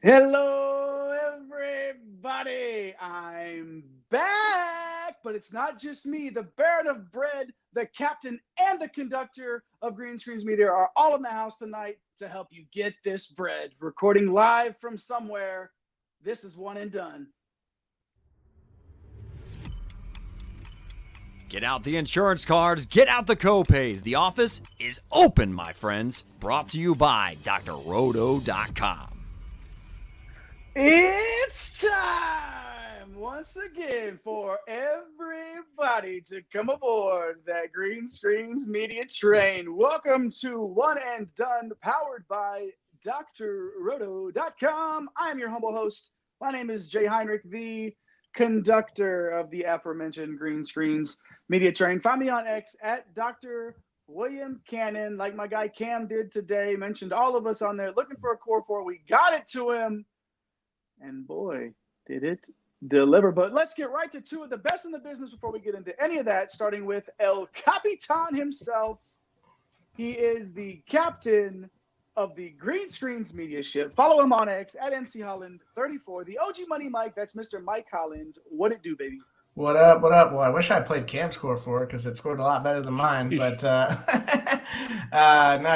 Hello, everybody. I'm back, but it's not just me. The Baron of Bread, the captain, and the conductor of Green Screens Media are all in the house tonight to help you get this bread. Recording live from somewhere. This is One and Done. Get out the insurance cards, get out the copays. The office is open, my friends. Brought to you by drroto.com. It's time once again for everybody to come aboard that Green Screens Media train. Welcome to One and Done, powered by drroto.com. I'm your humble host. My name is Jay Heinrich, the conductor of the aforementioned Green Screens Media train. Find me on X at Dr. William Cannon, like my guy Cam did today. Mentioned all of us on there looking for a core four. We got it to him. And boy, did it deliver. But let's get right to two of the best in the business before we get into any of that, starting with El Capitan himself. He is the captain of the Green Screens Media ship. Follow him on X at MC Holland 34. The OG Money Mike, that's Mr. Mike Holland. What it do, baby? What up? What up? Well, I wish I played Cam's score for it because it scored a lot better than mine. But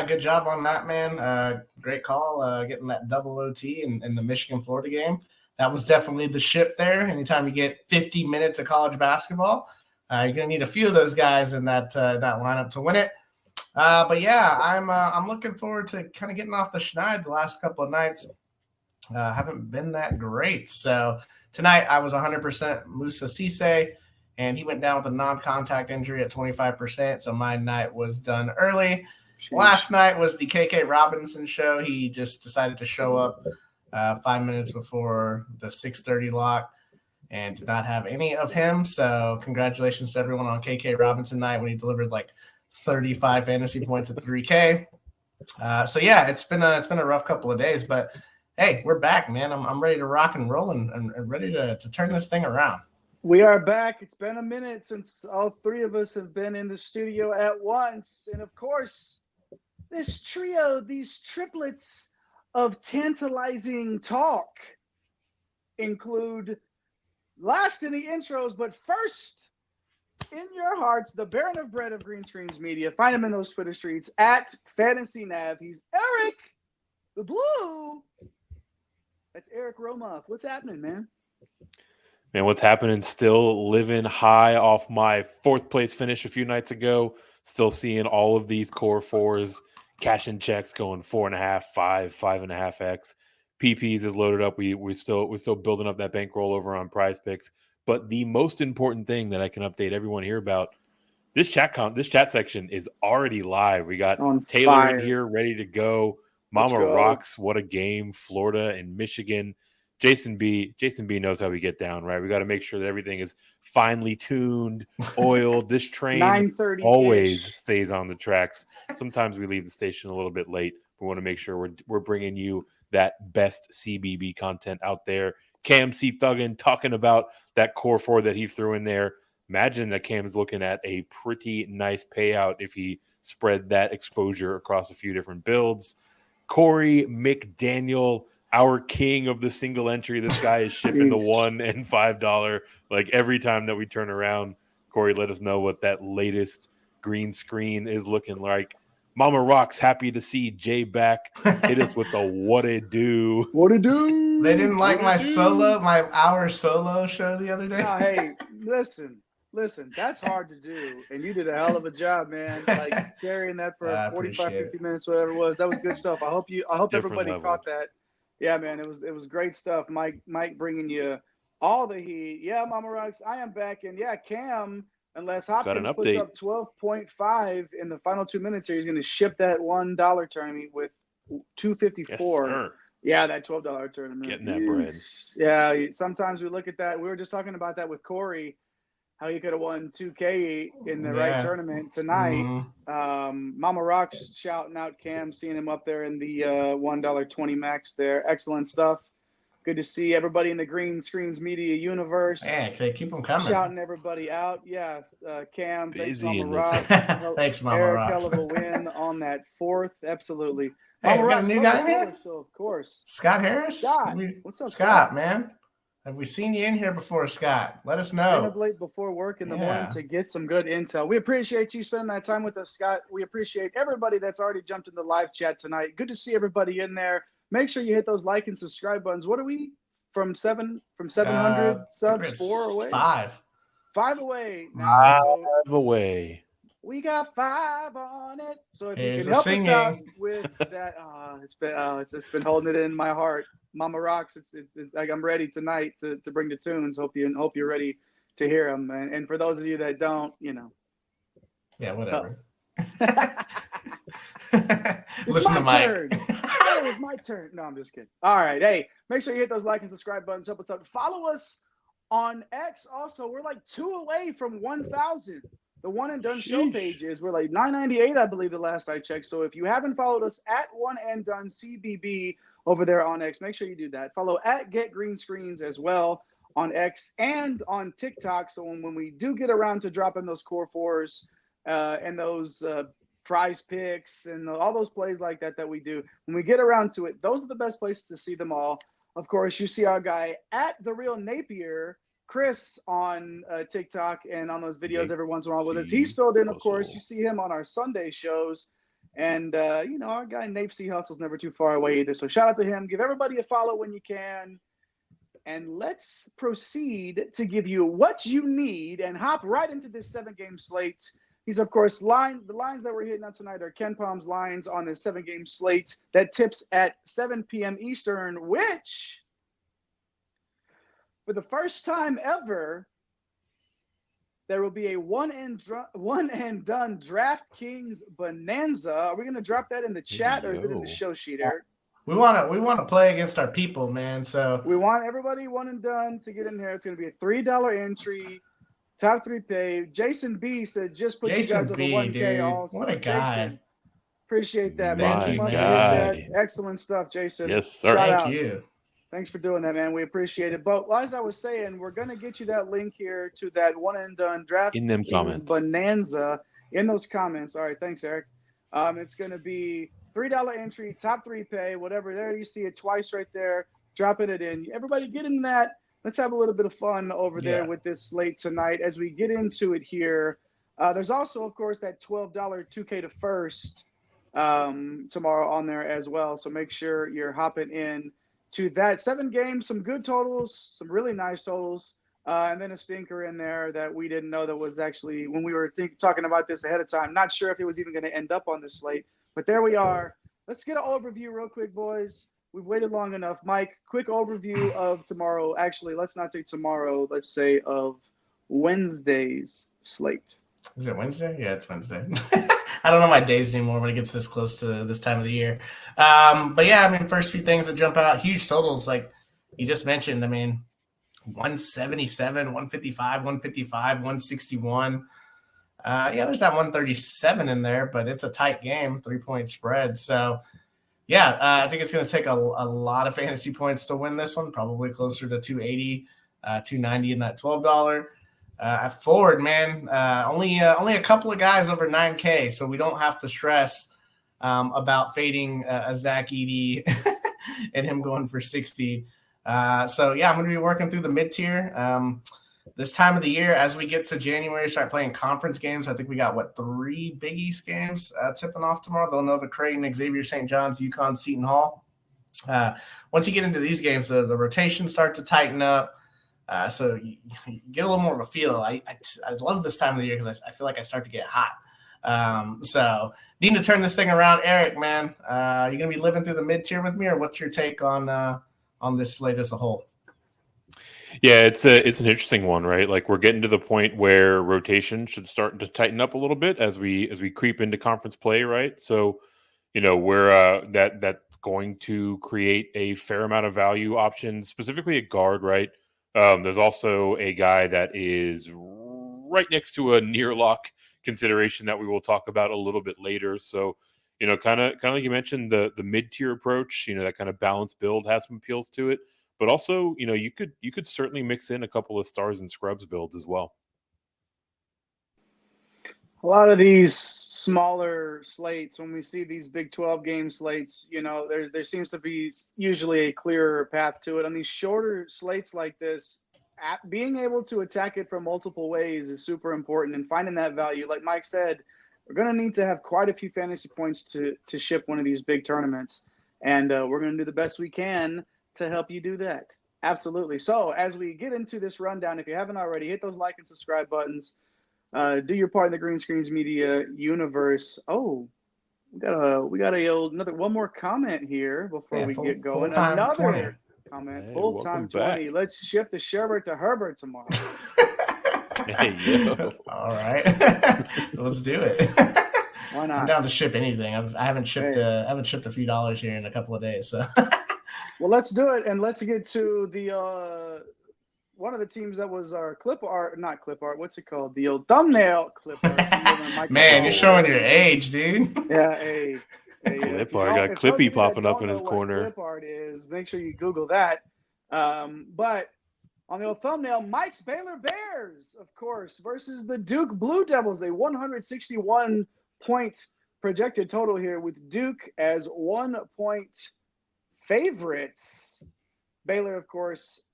good job on that, man. Great call, getting that double OT in the Michigan-Florida game. That was definitely the ship there. Anytime you get 50 minutes of college basketball, you're gonna need a few of those guys in that lineup to win it. But yeah, I'm looking forward to kind of getting off the schneid the last couple of nights. Haven't been that great, so. Tonight, I was 100% Musa Cisse, and he went down with a non-contact injury at 25%, so my night was done early. Jeez. Last night was the KK Robinson show. He just decided to show up 5 minutes before the 6:30 lock and did not have any of him, so congratulations to everyone on KK Robinson night when he delivered like 35 fantasy points at 3K. So yeah, it's been a rough couple of days, but hey, we're back, man. I'm ready to rock and roll and ready to turn this thing around. We are back. It's been a minute since all three of us have been in the studio at once. And of course, this trio, these triplets of tantalizing talk include last in the intros, but first in your hearts, the Baron of Bread of Green Screens Media. Find him in those Twitter streets at Fantasy Nav. He's Eric the Blue. That's Eric Romoff. What's happening, man? Man, what's happening? Still living high off my fourth place finish a few nights ago. Still seeing all of these core fours, cashing checks going 4.5, 5, 5.5x. PPs is loaded up. We're still building up that bankroll over on Prize Picks. But the most important thing that I can update everyone here about, this chat section is already live. We got Taylor in here ready to go. Mama rocks. What a game. Florida and Michigan. Jason B knows how we get down, right? We got to make sure that everything is finely tuned, oiled. This train always stays on the tracks. Sometimes we leave the station a little bit late. We want to make sure we're bringing you that best CBB content out there. Cam C. Thuggin talking about that core four that he threw in there. Imagine that Cam's looking at a pretty nice payout if he spread that exposure across a few different builds. Corey McDaniel, our king of the single entry. This guy is shipping the $1 and $5. Like every time that we turn around, Corey, let us know what that latest green screen is looking like. Mama Rocks, happy to see Jay back. Hit us with the what it do. What it do? They didn't like my hour solo show the other day. Oh, hey, listen, that's hard to do. And you did a hell of a job, man. Like carrying that for 45, 50 minutes, whatever it was. That was good stuff. I hope everybody caught that. Yeah, man, it was great stuff. Mike bringing you all the heat. Yeah, Mama Rocks, I am back. And yeah, Cam, unless Hopkins puts up 12.5 in the final 2 minutes here, he's going to ship that $1 tournament with $254. Yes, sir. Yeah, that $12 tournament. Getting that bread. Yeah, sometimes we look at that. We were just talking about that with Corey, how you could have won 2K in the right tournament tonight. Mm-hmm. Mama Rock's shouting out Cam, seeing him up there in the $1.20 max there. Excellent stuff. Good to see everybody in the Green Screens Media universe. Man, they keep them coming. Shouting everybody out. Yeah, Cam, Busy in thanks, this. Mama Rocks. Thanks, Mama Eric, Rocks. hell of a win on that 4th. Absolutely. Hey, Mama we got a Rocks, new love guy, the man. Steelers, so of course. Scott Harris? Scott, what's up, Scott, man? Have we seen you in here before, Scott? Let us Staying know. up late before work in the morning to get some good intel. We appreciate you spending that time with us, Scott. We appreciate everybody that's already jumped in the live chat tonight. Good to see everybody in there. Make sure you hit those like and subscribe buttons. What are we? From 700 subs, 4 away? 5 away now. Five away. We got 5 on it. So if Here's you can help singing. us out with that, it's just been holding it in my heart. Mama Rocks, it's like I'm ready tonight to bring the tunes. Hope you're ready to hear them. And for those of you that don't, Yeah, whatever. It's Listen my to Mike. turn. It was my turn. No, I'm just kidding. All right. Hey, make sure you hit those like and subscribe buttons. Help us out. Follow us on X. Also, we're like 2 away from 1,000. The One and Done show pages. We're like 998, I believe, the last I checked. So if you haven't followed us at One and Done CBB over there on X, make sure you do that. Follow at Get Green Screens as well on X and on TikTok. So when we do get around to dropping those core fours and those prize picks and all those plays like that we do, when we get around to it, those are the best places to see them all. Of course, you see our guy at The Real Napier, Chris, on TikTok and on those videos every once in a while with us. He's filled in, of course. You see him on our Sunday shows. And, our guy Nape C. Hustle's never too far away either. So shout out to him. Give everybody a follow when you can. And let's proceed to give you what you need and hop right into this 7-game slate. These, of course, the lines that we're hitting on tonight are Ken Palm's lines on the 7-game slate that tips at 7 p.m. Eastern, which, for the first time ever, there will be a one and done DraftKings bonanza. Are we going to drop that in the chat or is it in the show sheet, Eric? We want to play against our people, man. So we want everybody one and done to get in here. It's going to be a $3 entry, top 3 pay. Jason B said just put Jason you guys over B, 1K dude. also. What a guy. Jason, appreciate that, Thank man. you, Much man. needed that. Excellent stuff, Jason. Yes, sir. Thank you. Thanks for doing that, man. We appreciate it. But as I was saying, we're going to get you that link here to that one and done draft In them comments. bonanza in those comments. All right. Thanks, Eric. It's going to be $3 entry, top 3 pay, whatever. There you see it twice right there. Dropping it in. Everybody get in that. Let's have a little bit of fun over there with this slate tonight as we get into it here. There's also, of course, that $12 2K to first tomorrow on there as well. So make sure you're hopping in to that. 7 games, some good totals, some really nice totals, and then a stinker in there that we didn't know that was actually, when we were talking about this ahead of time, not sure if it was even going to end up on this slate, but there we are. Let's get an overview real quick, boys. We've waited long enough. Mike, quick overview of tomorrow. Actually, let's not say tomorrow. Let's say of Wednesday's slate. Is it Wednesday? Yeah, it's Wednesday. I don't know my days anymore when it gets this close to this time of the year. But yeah, I mean, first few things that jump out, huge totals like you just mentioned. I mean, 177, 155, 155, 161. There's that 137 in there, but it's a tight game, 3-point spread. So, I think it's going to take a lot of fantasy points to win this one, probably closer to 280, 290 in that $12. At forward, man, only a couple of guys over 9K, so we don't have to stress about fading a Zach Edey and him going for 60. I'm going to be working through the mid-tier. This time of the year, as we get to January, start playing conference games. I think we got, 3 Big East games tipping off tomorrow. Villanova, Creighton, Xavier St. John's, UConn, Seton Hall. Once you get into these games, the rotations start to tighten up. So you get a little more of a feel. I love this time of the year because I feel like I start to get hot. So need to turn this thing around. Eric, man, you going to be living through the mid-tier with me, or what's your take on this slate as a whole? Yeah, it's an interesting one, right? Like we're getting to the point where rotation should start to tighten up a little bit as we creep into conference play, right? So, we're that's going to create a fair amount of value options, specifically at guard, right? There's also a guy that is right next to a near lock consideration that we will talk about a little bit later. So, kind of like you mentioned, the mid-tier approach, that kind of balanced build has some appeals to it. But also, you could certainly mix in a couple of stars and scrubs builds as well. A lot of these smaller slates, when we see these Big 12 game slates, there seems to be usually a clearer path to it. On these shorter slates like this, being able to attack it from multiple ways is super important, and finding that value. Like Mike said, we're going to need to have quite a few fantasy points to ship one of these big tournaments, and we're going to do the best we can to help you do that. Absolutely. So as we get into this rundown, if you haven't already, hit those like and subscribe buttons. Do your part in the Green Screens Media universe. Oh, we got another one more comment here before we get going. Another 20. comment. Hey, Full-time 20. back. Let's shift the Sherbert to Herbert tomorrow. Hey, yo. All right, let's do it. Why not? I'm down to ship anything. I haven't shipped a few dollars here in a couple of days. So, well, let's do it, and let's get to the one of the teams that was our not clip art. What's it called? The old thumbnail clip art. Man, you're showing your age, dude. Yeah, hey. Clip art got Clippy popping up in his corner. Clip art is. Make sure you Google that. But on the old thumbnail, Mike's Baylor Bears, of course, versus the Duke Blue Devils, a 161-point projected total here, with Duke as 1-point favorites. Baylor, of course,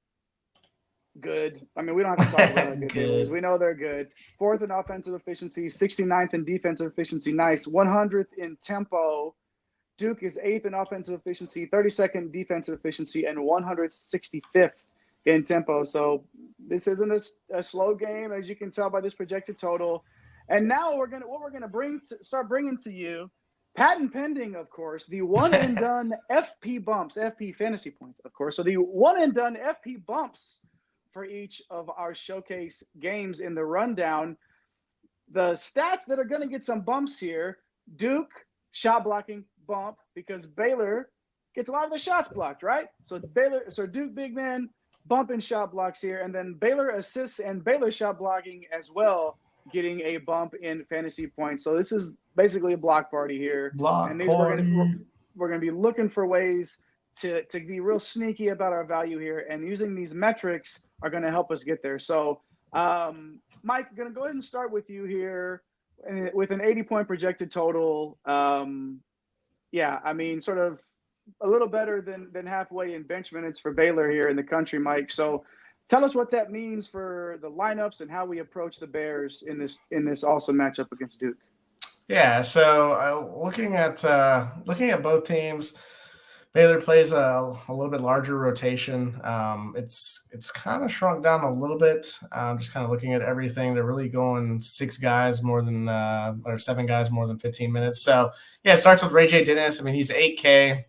good. I mean, we don't have to talk about how good Baylor is. We know they're good. 4th in offensive efficiency, 69th in defensive efficiency. Nice. 100th in tempo. Duke is 8th in offensive efficiency, 32nd defensive efficiency, and 165th in tempo. So this isn't a slow game, as you can tell by this projected total. And now we're gonna start bringing to you, patent pending, of course, the one and done FP bumps, FP fantasy points, of course. So the one and done FP bumps for each of our showcase games in the rundown. The stats that are going to get some bumps here: Duke shot blocking bump, because Baylor gets a lot of the shots blocked, right? So Duke big man bump in shot blocks here, and then Baylor assists and Baylor shot blocking as well, getting a bump in fantasy points. So this is basically a block party here. We're going to be looking for ways to be real sneaky about our value here, and using these metrics are going to help us get there. So, Mike, going to go ahead and start with you here with an 80-point projected total. Yeah, I mean, sort of a little better than halfway in bench minutes for Baylor here in the country, Mike. So tell us what that means for the lineups and how we approach the Bears in this awesome matchup against Duke. Yeah, so looking at both teams, Baylor plays a little bit larger rotation. It's kind of shrunk down a little bit. Just kind of looking at everything, they're really going 7 guys more than 15 minutes. So yeah, it starts with Ray J. Dennis. I mean, he's 8K.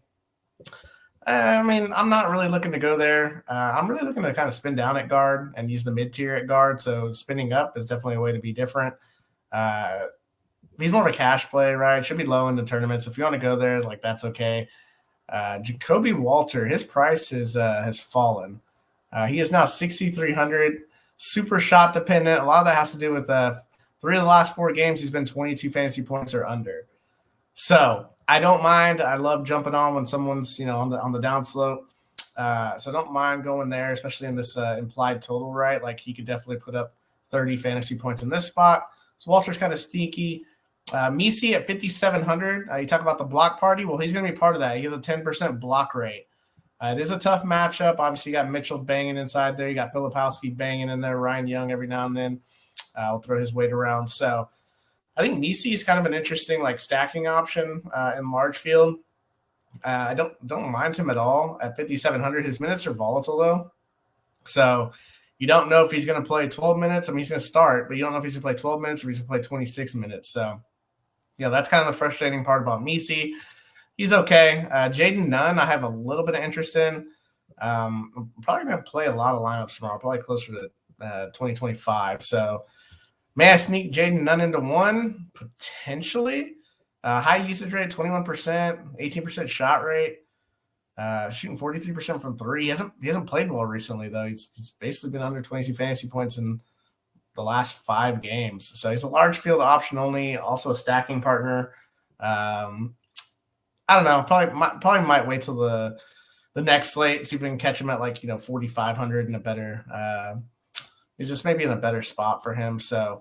I mean, I'm not really looking to go there. I'm really looking to kind of spin down at guard and use the mid tier at guard. So spinning up is definitely a way to be different. He's more of a cash play, right? Should be low in the tournaments. If you want to go there, like, that's okay. Jacoby Walter, his price has fallen. He is now 6,300, super shot dependent. A lot of that has to do with 3 of the last 4 games he's been 22 fantasy points or under. So I don't mind. I love jumping on when someone's on the downslope. So I don't mind going there, especially in this implied total, right? Like, he could definitely put up 30 fantasy points in this spot. So Walter's kind of sneaky. Misi at 5,700. You talk about the block party. Well, he's going to be part of that. He has a 10% block rate. It is a tough matchup. Obviously, you got Mitchell banging inside there. You got Filipowski banging in there. Ryan Young every now and then will throw his weight around. So I think Misi is kind of an interesting stacking option in large field. I don't mind him at all at 5,700. His minutes are volatile though, so you don't know if he's going to play 12 minutes. I mean, he's going to start, but you don't know if he's going to play 12 minutes or he's going to play 26 minutes. So yeah, that's kind of the frustrating part about Misi. He's okay. Jaden Nunn, I have a little bit of interest in. I'm probably going to play a lot of lineups tomorrow, probably closer to 2025. So may I sneak Jaden Nunn into one? Potentially. High usage rate, 21%, 18% shot rate, shooting 43% from 3. He hasn't played well recently, though. He's basically been under 22 fantasy points in the last 5 games. So he's a large field option only, also a stacking partner. I don't know. Probably might wait till the the next slate, see if we can catch him at 4,500 in a better. He's just maybe in a better spot for him. So.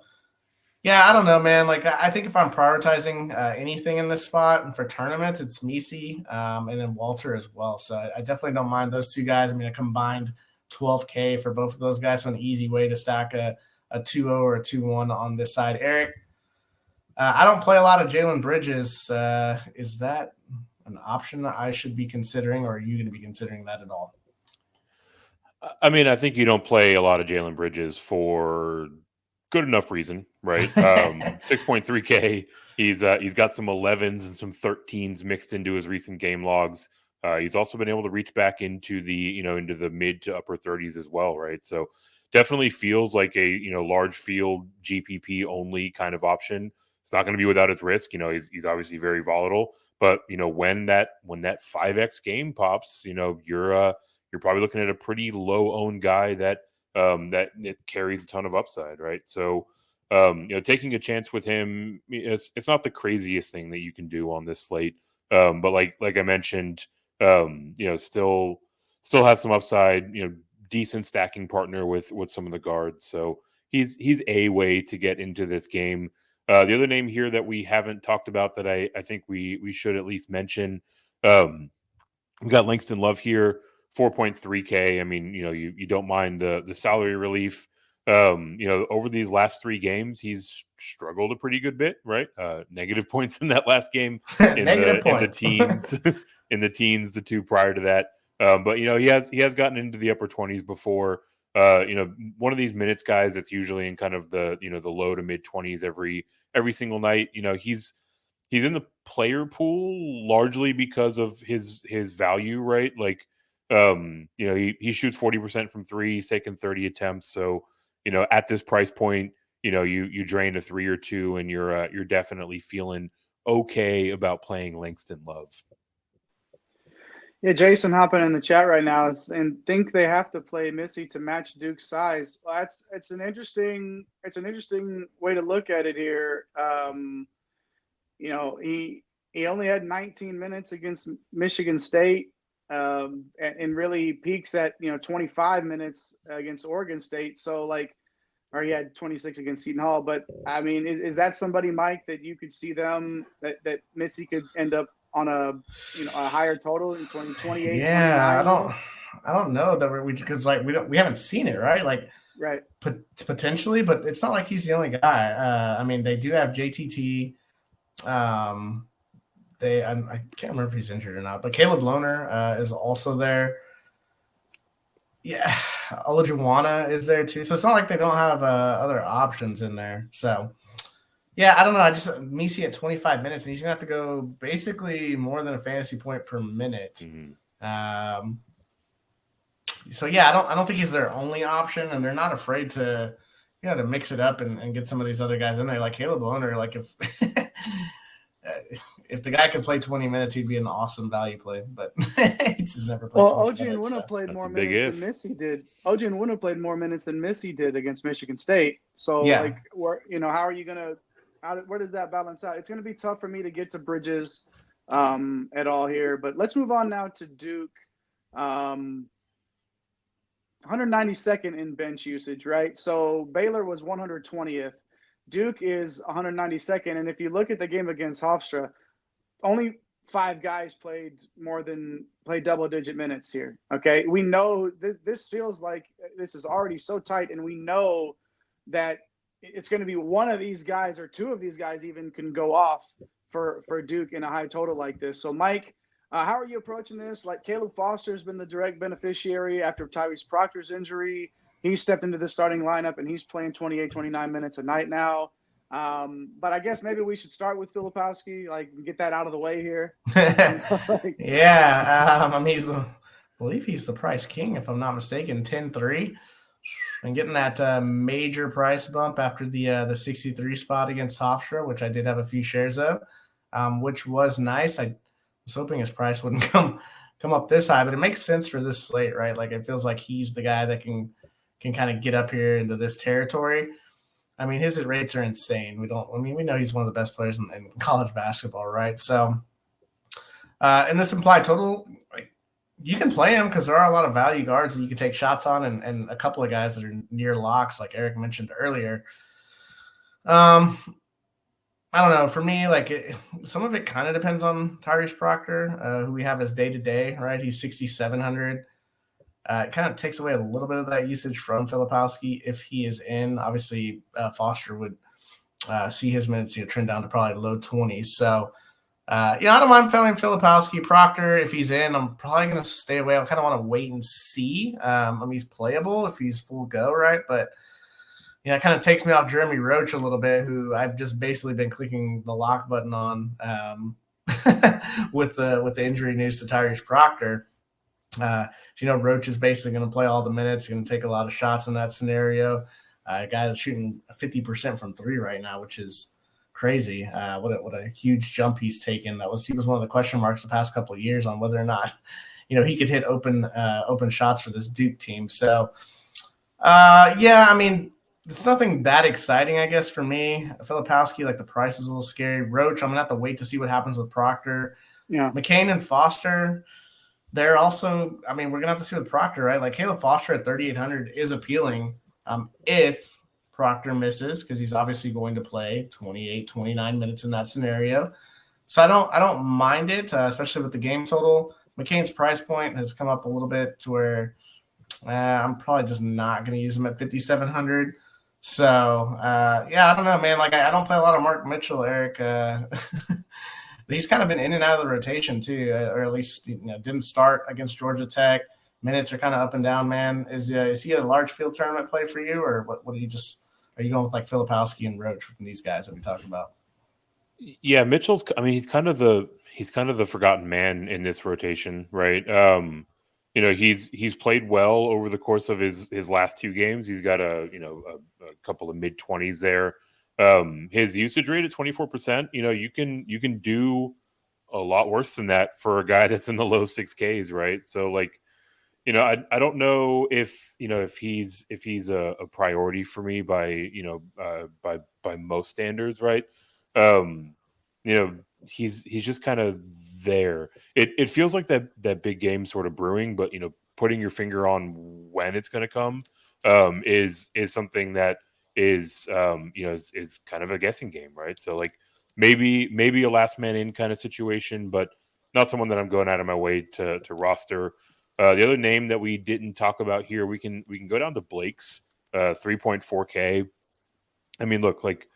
Yeah, I don't know, man. I think if I'm prioritizing anything in this spot and for tournaments, it's Misi and then Walter as well. So I definitely don't mind those two guys. I mean, a combined 12K for both of those guys. So an easy way to stack a 2-0 or a 2-1 on this side. Eric, I don't play a lot of Jalen Bridges. Is that an option that I should be considering, or are you going to be considering that at all? I mean, I think you don't play a lot of Jalen Bridges for good enough reason, right? 6.3K. He's got some 11s and some 13s mixed into his recent game logs. He's also been able to reach back into the mid to upper 30s as well, right? So definitely feels like a large field GPP only kind of option. It's not going to be without its risk. He's obviously very volatile, but when that 5x game pops, you're probably looking at a pretty low owned guy that it carries a ton of upside, right? So, taking a chance with him, it's not the craziest thing that you can do on this slate. But like I mentioned, still has some upside, decent stacking partner with some of the guards. So he's a way to get into this game. The other name here that we haven't talked about that I think we should at least mention, we got Langston Love here. 4.3K. I mean, you don't mind the salary relief. Over these last 3 games, he's struggled a pretty good bit, right? Negative points in that last game, in the teens, the 2 prior to that. But he has gotten into the upper 20s before. One of these minutes guys that's usually in kind of the the low to mid 20s every single night. He's in the player pool largely because of his value, right? He shoots 40% from 3. He's taken 30 attempts. So, at this price point, you drain a 3 or 2 and you're definitely feeling okay about playing Langston Love. Yeah, Jason hopping in the chat right now and think they have to play Missy to match Duke's size. Well, it's an interesting way to look at it here. He only had 19 minutes against Michigan State. And really peaks at 25 minutes against Oregon State. So or he had 26 against Seton Hall. But I mean, is that somebody, Mike, that you could see them that Missy could end up on a higher total in 2028? Yeah, I don't know that because we haven't seen it, right? Right. Potentially, but it's not like he's the only guy. I mean, they do have JTT. I can't remember if he's injured or not, but Caleb Lohner is also there. Yeah, Olajuwon is there too. So it's not like they don't have other options in there. So, yeah, I don't know. I just Misi at 25 minutes, and he's gonna have to go basically more than a fantasy point per minute. Mm-hmm. So yeah, I don't think he's their only option, and they're not afraid to to mix it up and get some of these other guys in there, like Caleb Lohner. If the guy could play 20 minutes, he'd be an awesome value play. But he just never played. Well, OG and Winna played more minutes than Missy did. OG and Winna played more minutes than Missy did against Michigan State. So, how are you gonna? Where does that balance out? It's gonna be tough for me to get to Bridges at all here. But let's move on now to Duke. 192nd in bench usage, right? So Baylor was 120th. Duke is 192nd, and if you look at the game against Hofstra, only 5 guys played double-digit minutes here. Okay, we know this feels like this is already so tight, and we know that it's going to be one of these guys or 2 of these guys even can go off for Duke in a high total like this. So, Mike, how are you approaching this? Caleb Foster's been the direct beneficiary after Tyrese Proctor's injury. He stepped into the starting lineup, and he's playing 28, 29 minutes a night now. But I guess maybe we should start with Filipowski, get that out of the way here. Yeah. I believe he's the price king, if I'm not mistaken, 10-3. And getting that major price bump after the 63 spot against Hofstra, which I did have a few shares of, which was nice. I was hoping his price wouldn't come up this high, but it makes sense for this slate, right? It feels like he's the guy that can kind of get up here into this territory. I mean, his rates are insane. We know he's one of the best players in college basketball, right? So, in this implied total, you can play him because there are a lot of value guards that you can take shots on, and a couple of guys that are near locks, like Eric mentioned earlier. I don't know. For me, some of it kind of depends on Tyrese Proctor, who we have as day-to-day, right? He's 6,700. It kind of takes away a little bit of that usage from Filipowski if he is in. Obviously, Foster would see his minutes trend down to probably low 20s. So, I don't mind feeling Filipowski. Proctor, if he's in, I'm probably going to stay away. I kind of want to wait and see. He's playable if he's full go, right? But it kind of takes me off Jeremy Roach a little bit, who I've just basically been clicking the lock button on with the injury news to Tyrese Proctor. Roach is basically going to play all the minutes, going to take a lot of shots in that scenario. A guy that's shooting 50% from three right now, which is crazy. What a huge jump he's taken. He was one of the question marks the past couple of years on whether or not, he could hit open shots for this Duke team. So, it's nothing that exciting, I guess, for me. Filipowski, the price is a little scary. Roach, I'm going to have to wait to see what happens with Proctor. Yeah. McCain and Foster, they're also, we're going to have to see with Proctor, right? Caleb Foster at 3,800 is appealing if Proctor misses, because he's obviously going to play 28, 29 minutes in that scenario. So I don't mind it, especially with the game total. McCain's price point has come up a little bit to where I'm probably just not going to use him at 5,700. So, I don't know, man. I don't play a lot of Mark Mitchell, Eric. He's kind of been in and out of the rotation too, or at least didn't start against Georgia Tech. Minutes are kind of up and down, man. Is he a large field tournament play for you, or what? Are you going with Filipowski and Roach from these guys that we talked about? Yeah, Mitchell's. He's kind of the forgotten man in this rotation, right? He's played well over the course of his last two games. He's got a couple of mid-20s there. His usage rate at 24%, you can do a lot worse than that for a guy that's in the low 6Ks, right? So I don't know if he's a priority for me by most standards, right? He's just kind of there. It feels like that big game sort of brewing, but putting your finger on when it's going to come is something that is is kind of a guessing game, right? So maybe a last man in kind of situation, but not someone that I'm going out of my way to roster. The other name that we didn't talk about here, we can go down to Blake's 3.4K. Look,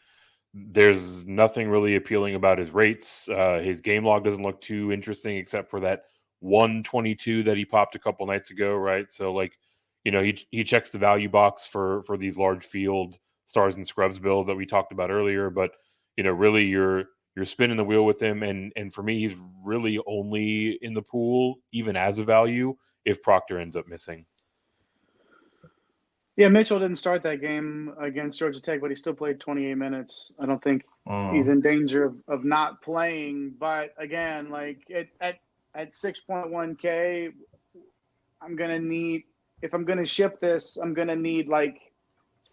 there's nothing really appealing about his rates. His game log doesn't look too interesting, except for that 122 that he popped a couple nights ago, right? So he checks the value box for these large field stars and scrubs builds that we talked about earlier, but really you're spinning the wheel with him, and for me, he's really only in the pool, even as a value, if Proctor ends up missing. Yeah, Mitchell didn't start that game against Georgia Tech, but he still played 28 minutes. I don't think he's in danger of not playing. But again, at 6.1K, I'm gonna need, if I'm gonna ship this, I'm gonna need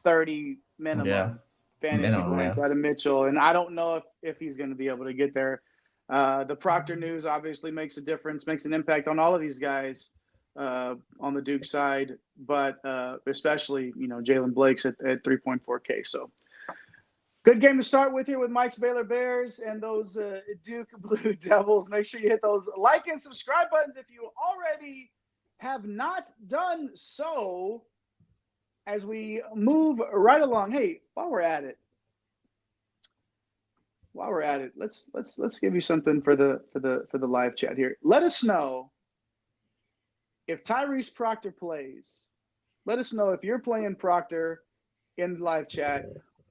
30 minimum fantasy points out of Mitchell, and I don't know if he's going to be able to get there. The Proctor news obviously makes a difference, makes an impact on all of these guys on the Duke side, but especially Jalen Blake's at 3.4K. So good game to start with here with Mike's Baylor Bears and those Duke Blue Devils. Make sure you hit those like and subscribe buttons if you already have not done so. As we move right along, hey, while we're at it, let's give you something for the live chat here. Let us know if Tyrese Proctor plays. Let us know if you're playing Proctor in the live chat,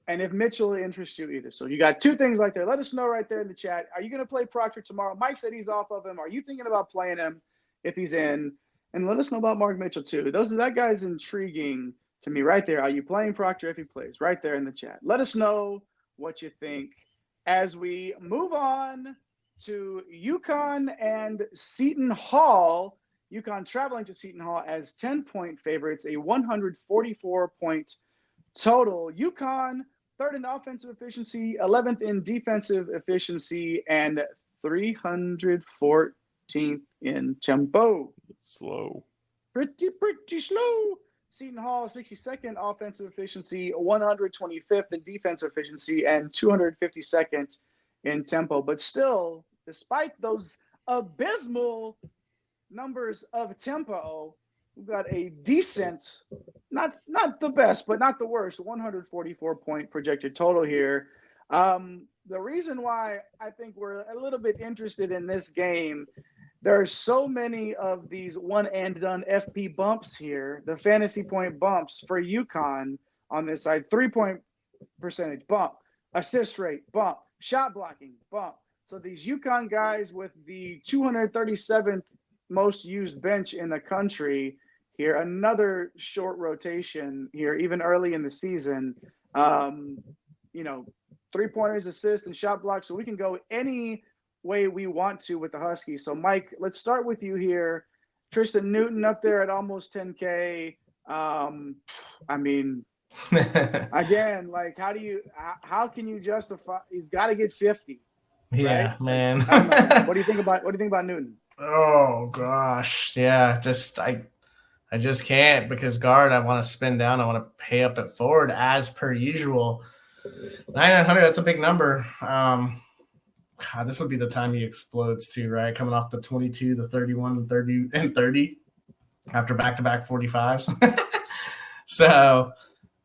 and if Mitchell interests you either. So you got two things like there. Let us know right there in the chat. Are you going to play Proctor tomorrow? Mike said he's off of him. Are you thinking about playing him if he's in? And let us know about Mark Mitchell too. That guy's intriguing to me right there. Are you playing Proctor if he plays? Right there in the chat. Let us know what you think as we move on to UConn and Seton Hall. UConn traveling to Seton Hall as 10-point favorites, a 144-point total. UConn, third in offensive efficiency, 11th in defensive efficiency, and 314 15th in tempo. Slow. Pretty slow. Seton Hall, 62nd offensive efficiency, 125th in defensive efficiency, and 252nd in tempo. But still, despite those abysmal numbers of tempo, we've got a decent, not the best, but not the worst, 144-point projected total here. The reason why I think we're a little bit interested in this game, there are so many of these one and done FP bumps here, the fantasy point bumps for UConn on this side, 3-point percentage bump, assist rate bump, shot blocking bump. So these UConn guys with the 237th most used bench in the country here, another short rotation here, even early in the season, 3-pointers, assists, and shot blocks. So we can go any way we want to with the Huskies. So, Mike, let's start with you here. Tristan Newton up there at almost 10K. Again, like, how can you justify? He's got to get 50. Yeah, right? man. What do you think about Newton? Oh gosh, yeah. I just can't, because guard, I want to spin down. I want to pay up at forward as per usual. 9,900, that's a big number. God, this would be the time he explodes too, right? Coming off the 22, the 31, 30, and 30 after back-to-back 45s. So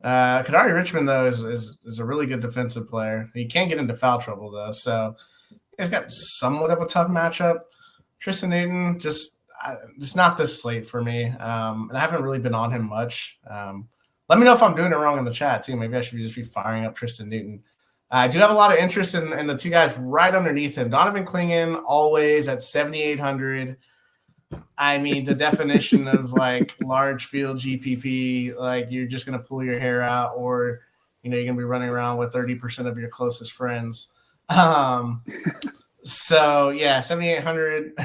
Kadari Richmond, though, is a really good defensive player. He can't get into foul trouble, though. So he's got somewhat of a tough matchup. Tristan Newton, just not this slate for me. And I haven't really been on him much. Let me know if I'm doing it wrong in the chat, too. Maybe I should just be firing up Tristan Newton. I do have a lot of interest in the two guys right underneath him. Donovan Clingan, always at 7,800. I mean, the definition of like large field GPP, like you're just going to pull your hair out, or, you're going to be running around with 30% of your closest friends. So, yeah, 7,800.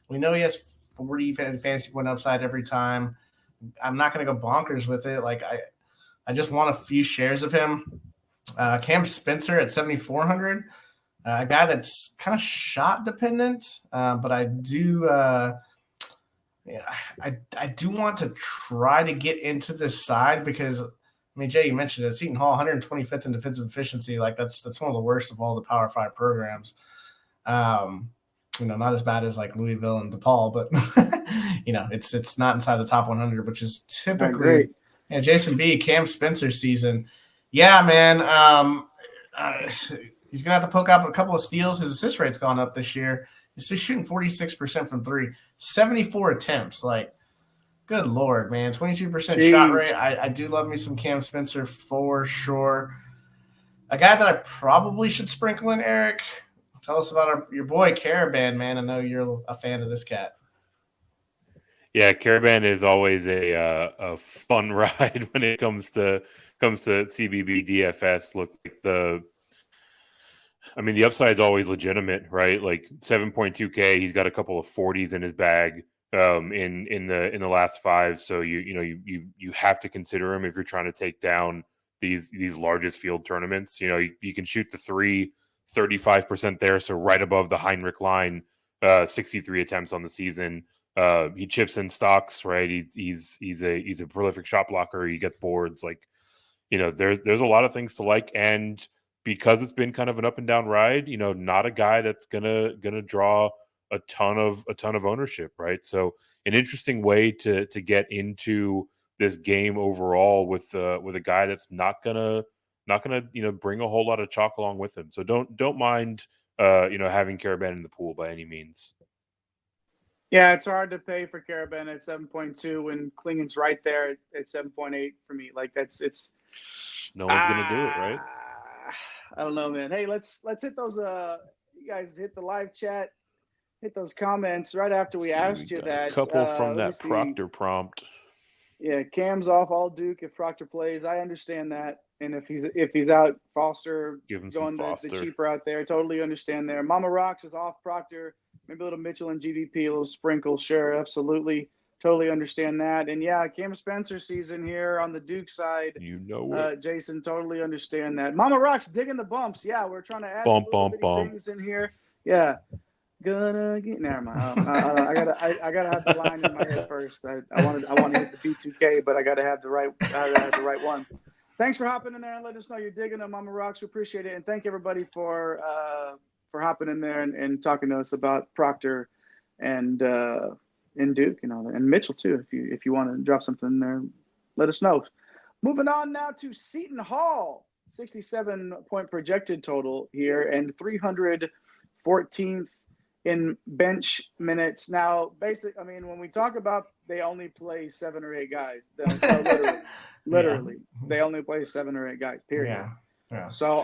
We know he has 40 fantasy point upside every time. I'm not going to go bonkers with it. Like, I just want a few shares of him. Cam Spencer at 7,400, a guy that's kind of shot dependent, but I do want to try to get into this side because, Jay, you mentioned it, Seton Hall, 125th in defensive efficiency. Like that's one of the worst of all the Power 5 programs. Not as bad as like Louisville and DePaul, but it's not inside the top 100, which is typically Jason B. Cam Spencer season. Yeah, man. He's gonna have to poke up a couple of steals. His assist rate's gone up this year. He's just shooting 46% from three, 74 attempts. Like, good Lord, man. 22% shot rate. I do love me some Cam Spencer for sure. A guy that I probably should sprinkle in, Eric. Tell us about your boy Caravan, man. I know you're a fan of this cat. Yeah, Caravan is always a fun ride when it comes to CBB DFS. Look, the upside is always legitimate, right? Like 7.2K, he's got a couple of 40s in his bag in the last 5. So you have to consider him if you're trying to take down these largest field tournaments. You can shoot the 3, 35% there, so right above the Heinrich line. 63 attempts on the season. He chips in stocks, right? He's a prolific shot blocker. He gets boards. Like, there's a lot of things to like, and because it's been kind of an up and down ride, not a guy that's gonna draw a ton of ownership, right? So an interesting way to get into this game overall with a guy that's not gonna bring a whole lot of chalk along with him. So don't mind having Caravan in the pool by any means. Yeah, it's hard to pay for Caravan at 7.2 when Clingan's right there at 7.8 for me. Like it's no one's gonna do it, right? I don't know, man. Hey, let's hit those. You guys hit the live chat, hit those comments right after we asked you that. A couple from that Proctor prompt. Yeah, Cam's off all Duke if Proctor plays. I understand that, and if he's out, Foster give him going Foster. the cheaper out there. Totally understand there. Mama Rocks is off Proctor. Maybe a little Mitchell and GDP, a little sprinkle. Sure, absolutely. Totally understand that. And yeah, Cam Spencer season here on the Duke side. Jason, totally understand that. Mama Rock's digging the bumps. Yeah, we're trying to add things in here. Yeah. Gonna get. Never mind. I gotta have the line in my head first. I want to hit the B2K, but I gotta have the right one. Thanks for hopping in there and letting us know you're digging them, Mama Rocks. We appreciate it, and thank everybody for hopping in there and talking to us about Proctor and Duke and all that, and Mitchell too. If you want to drop something in there, let us know. Moving on now to Seton Hall, 67-point projected total here, and 314th in bench minutes. Now, when we talk about they only play 7 or 8 guys, literally, they only play 7 or 8 guys. Period. Yeah. So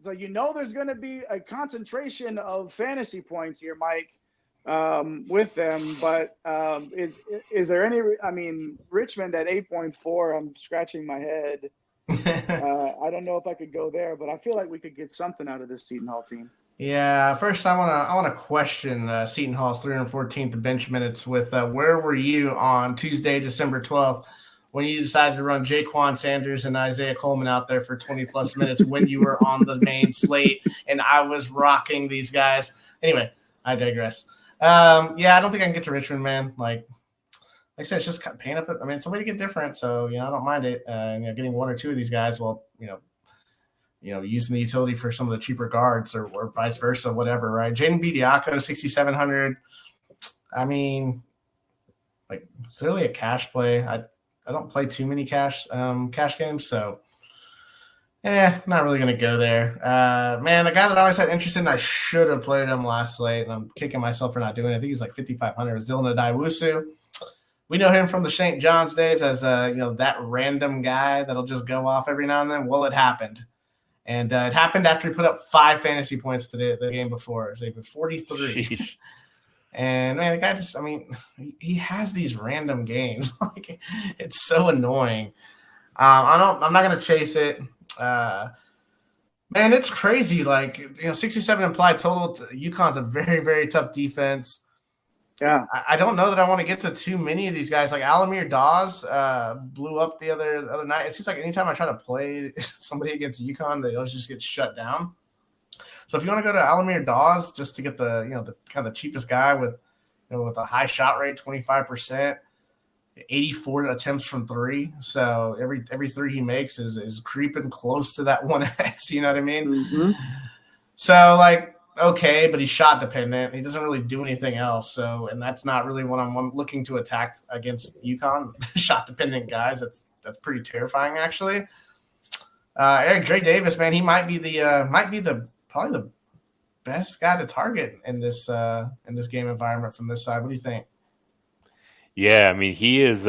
there's going to be a concentration of fantasy points here, Mike, with them. But is there any? I mean, Richmond at 8.4. I'm scratching my head. I don't know if I could go there, but I feel like we could get something out of this Seton Hall team. Yeah, first I want to question Seton Hall's 314th bench minutes with where were you on Tuesday, December 12th, when you decided to run Jaquan Sanders and Isaiah Coleman out there for 20-plus minutes when you were on the main slate and I was rocking these guys. Anyway, I digress. I don't think I can get to Richmond, man. Like I said, it's just paying up. I mean, it's a way to get different, so I don't mind it. Getting 1 or 2 of these guys, using the utility for some of the cheaper guards or vice versa, whatever, right? Jaden Bediako, 6,700. I mean, like, it's really a cash play. I don't play too many cash games, so not really going to go there. Man, the guy that I always had interest in, I should have played him last slate, and I'm kicking myself for not doing it. I think he was like 5,500. It was Dylan Adaiwusu. We know him from the St. John's days as that random guy that'll just go off every now and then. Well, it happened. And it happened after he put up 5 fantasy points today, the game before. So he put 43. Sheesh. And man, the guy he has these random games. Like, it's so annoying. I'm not gonna chase it. Man, it's crazy. Like, 67 implied total. UConn's a very, very tough defense. Yeah, I don't know that I want to get to too many of these guys. Like Alamir Dawes blew up the other night. It seems like anytime I try to play somebody against UConn, they always just get shut down. So if you want to go to Alamir Dawes just to get the the kind of the cheapest guy with a high shot rate, 25%, 84 attempts from 3. So every 3 he makes is creeping close to that 1x. You know what I mean? Mm-hmm. So like. Okay, but he's shot dependent. He doesn't really do anything else. And that's not really what I'm looking to attack against UConn. Shot dependent guys. That's pretty terrifying, actually. Eric Dre Davis, man, he might be probably the best guy to target in this game environment from this side. What do you think? Yeah, I mean, he is.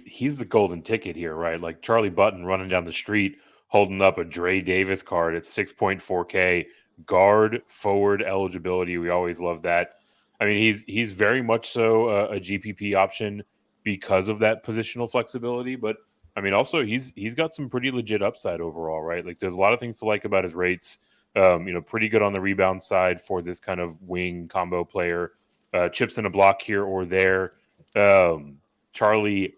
He's the golden ticket here, right? Like Charlie Button running down the street holding up a Dre Davis card at 6.4K. Guard forward eligibility. We always love that. I mean, he's very much so a GPP option because of that positional flexibility. But I mean, also he's got some pretty legit upside overall, right? Like there's a lot of things to like about his rates. Pretty good on the rebound side for this kind of wing combo player. Chips in a block here or there. Charlie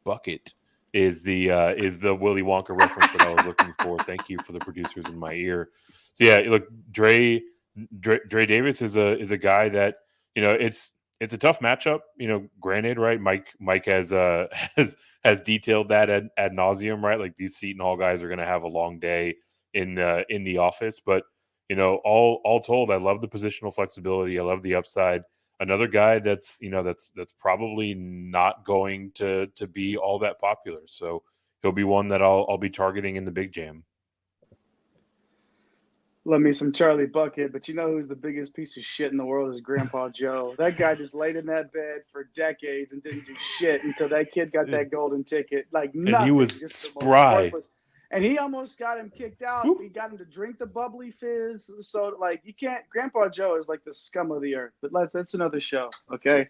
Bucket is the Willy Wonka reference that I was looking for. Thank you for the producers in my ear. So yeah, look, Dre Davis is a guy that it's a tough matchup. Granted, right? Mike has detailed that ad nauseum, right? Like these Seton Hall guys are going to have a long day in the office, but all told, I love the positional flexibility. I love the upside. Another guy that's probably not going to be all that popular, so he'll be one that I'll be targeting in the big jam. Love me some Charlie Bucket, but who's the biggest piece of shit in the world is Grandpa Joe. That guy just laid in that bed for decades and didn't do shit until that kid got that golden ticket. Like nothing. And he was spry. And he almost got him kicked out. He got him to drink the bubbly fizz. So you can't. Grandpa Joe is like the scum of the earth. But that's another show. Okay.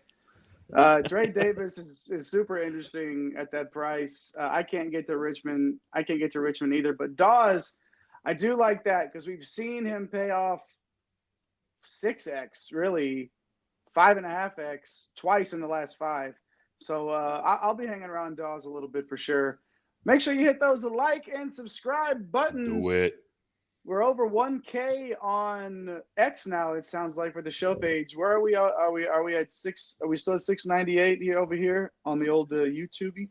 Dre Davis is super interesting at that price. I can't get to Richmond. Either. But Dawes, I do like that because we've seen him pay off 6x, really 5.5x twice in the last 5. So I'll be hanging around Dawes a little bit for sure. Make sure you hit those like and subscribe buttons. Do it. We're over 1K on X now. It sounds like for the show page. Where are we? Are we at 6? Are we still at 698 here over here on the old YouTube?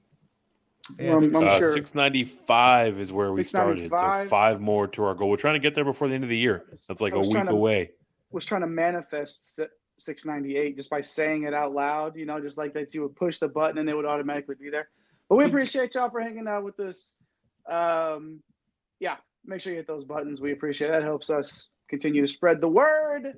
Yeah, I'm sure 695 is where we started. So 695. 5 more to our goal. We're trying to get there before the end of the year. That's like a week away. Was trying to manifest 698 just by saying it out loud. Just like that, you would push the button and it would automatically be there. But we appreciate y'all for hanging out with us. Yeah. Make sure you hit those buttons. We appreciate it. That helps us continue to spread the word.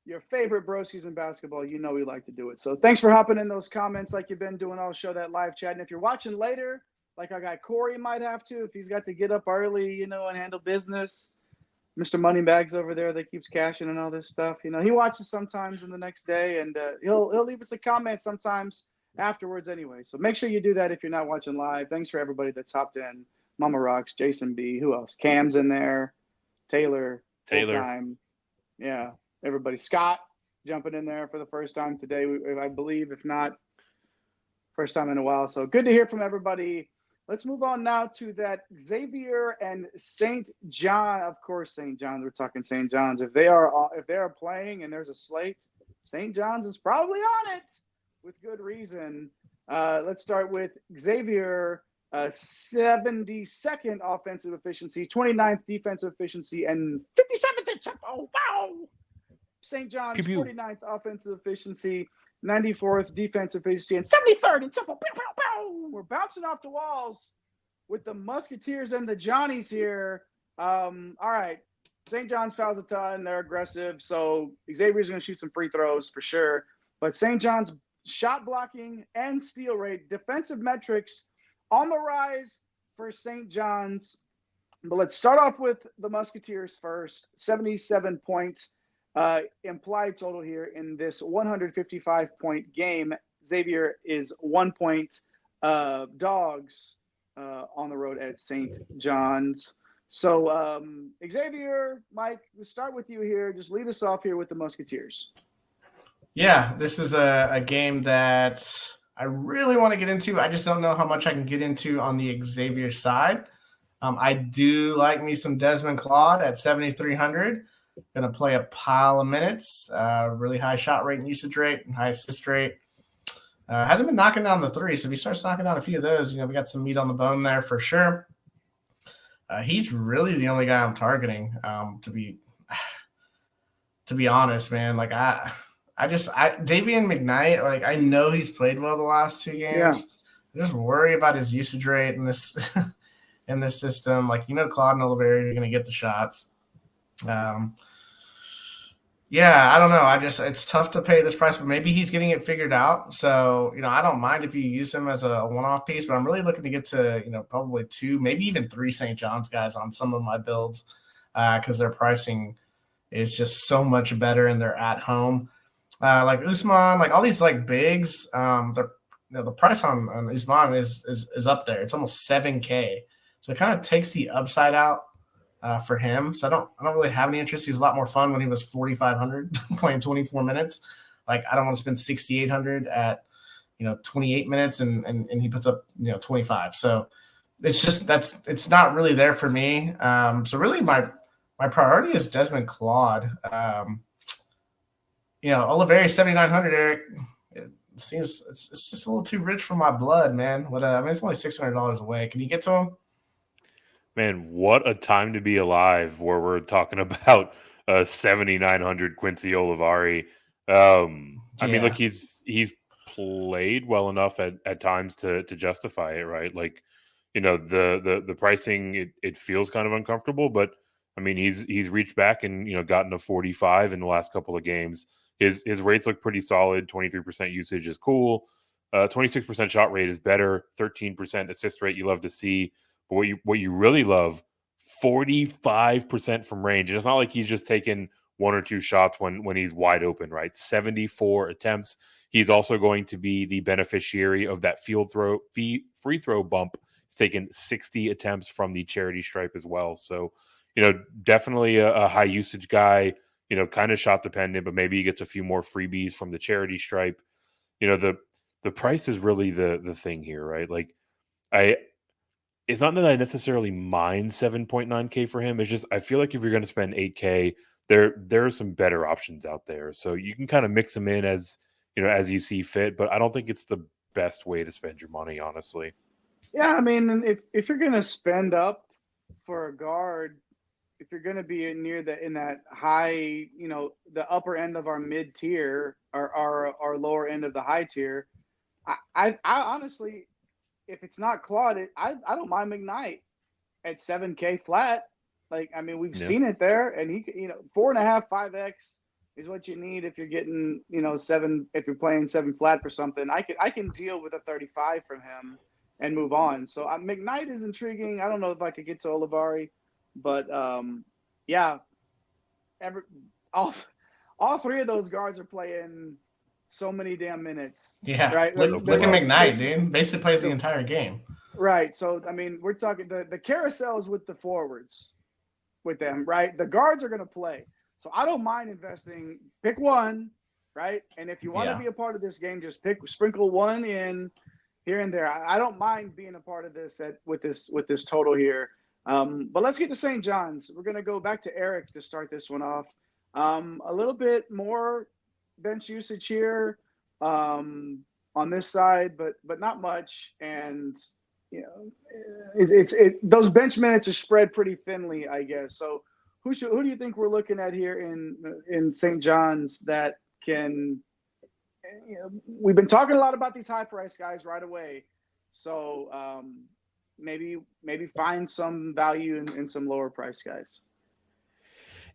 Your favorite broskies in basketball, we like to do it. So thanks for hopping in those comments like you've been doing. I'll show that live chat. And if you're watching later, like our guy Corey might have to, if he's got to get up early, and handle business. Mr. Moneybags over there that keeps cashing and all this stuff. He watches sometimes in the next day, and he'll leave us a comment sometimes afterwards anyway. So make sure you do that if you're not watching live. Thanks for everybody that's hopped in. Mama Rocks, Jason B. Who else? Cam's in there. Taylor. Time. Yeah, everybody. Scott jumping in there for the first time today, I believe, if not first time in a while. So good to hear from everybody. Let's move on now to that Xavier and St. John. Of course, St. John's. We're talking St. John's. If they are playing and there's a slate, St. John's is probably on it with good reason. Let's start with Xavier. 72nd offensive efficiency, 29th defensive efficiency, and 57th in tempo. Wow! St. John's, 49th offensive efficiency, 94th defensive efficiency, and 73rd in tempo. Pow, pow, pow. We're bouncing off the walls with the Musketeers and the Johnnies here. All right. St. John's fouls a ton. They're aggressive. So Xavier's going to shoot some free throws for sure. But St. John's shot blocking and steal rate, defensive metrics on the rise for St. John's. But let's start off with the Musketeers first. 77 points implied total here in this 155-point game. Xavier is 1 point dogs on the road at St. John's. So Xavier, Mike, let's start with you here. Just lead us off here with the Musketeers. Yeah, this is a game that I really want to get into. I just don't know how much I can get into on the Xavier side. I do like me some Desmond Claude at 7,300. Going to play a pile of minutes. Really high shot rate and usage rate and high assist rate. Hasn't been knocking down the three, so if he starts knocking down a few of those, we got some meat on the bone there for sure. He's really the only guy I'm targeting. To be honest, man, Davian McKnight, I know he's played well the last 2 games. Yeah. I just worry about his usage rate in this in this system. Claude and Oliveira are going to get the shots. Yeah, I don't know. It's tough to pay this price, but maybe he's getting it figured out. So, I don't mind if you use him as a one-off piece, but I'm really looking to get to, probably 2, maybe even 3 St. John's guys on some of my builds because their pricing is just so much better and they're at home. Like Usman, all these bigs, the price on Usman is up there. It's almost $7K. So it kind of takes the upside out for him. So I don't really have any interest. He was a lot more fun when he was 4,500 playing 24 minutes. I don't want to spend 6,800 at 28 minutes and he puts up 25. So it's just it's not really there for me. So really my priority is Desmond Claude. Oliveira 7,900, Eric. It seems it's just a little too rich for my blood, man. But it's only $600 away. Can you get to him? Man, what a time to be alive where we're talking about 7,900 Quincy Olivari. I mean, look, he's played well enough at times to justify it, right? The pricing, it feels kind of uncomfortable, but I mean, he's reached back and gotten a 45 in the last couple of games. His rates look pretty solid. 23% usage is cool. 26% shot rate is better. 13% assist rate you love to see. But what you really love, 45% from range. And it's not like he's just taking 1 or 2 shots when he's wide open, right? 74 attempts. He's also going to be the beneficiary of that free throw bump. He's taken 60 attempts from the charity stripe as well. So, definitely a high usage guy, kind of shot dependent, but maybe he gets a few more freebies from the charity stripe. The price is really the thing here, right? it's not that I necessarily mind 7.9K for him. It's just I feel like if you're going to spend 8K, there are some better options out there. So you can kind of mix them in as you see fit. But I don't think it's the best way to spend your money, honestly. Yeah, I mean, if you're going to spend up for a guard, if you're going to be in that high, the upper end of our mid tier or our lower end of the high tier, I honestly, if it's not Claude, I don't mind McKnight at 7K flat. Like, I mean, we've seen it there, and he, 4.5, 5X is what you need if you're getting, 7. If you're playing 7 flat for something, I can deal with a 35 from him and move on. So McKnight is intriguing. I don't know if I could get to Olivari, but yeah, all three of those guards are playing so many damn minutes. Yeah, right. Look at McKnight, dude. Basically plays the entire game. Right. So I mean, we're talking the carousels with the forwards, with them. Right. The guards are going to play. So I don't mind investing. Pick one, right? And if you want to be a part of this game, just sprinkle one in here and there. I don't mind being a part of this with this total here. But let's get to St. John's. We're going to go back to Eric to start this one off. A little bit more bench usage here on this side, but not much. And those bench minutes are spread pretty thinly, I guess. So who do you think we're looking at here in St. John's that can? We've been talking a lot about these high price guys right away. So maybe find some value in some lower price guys.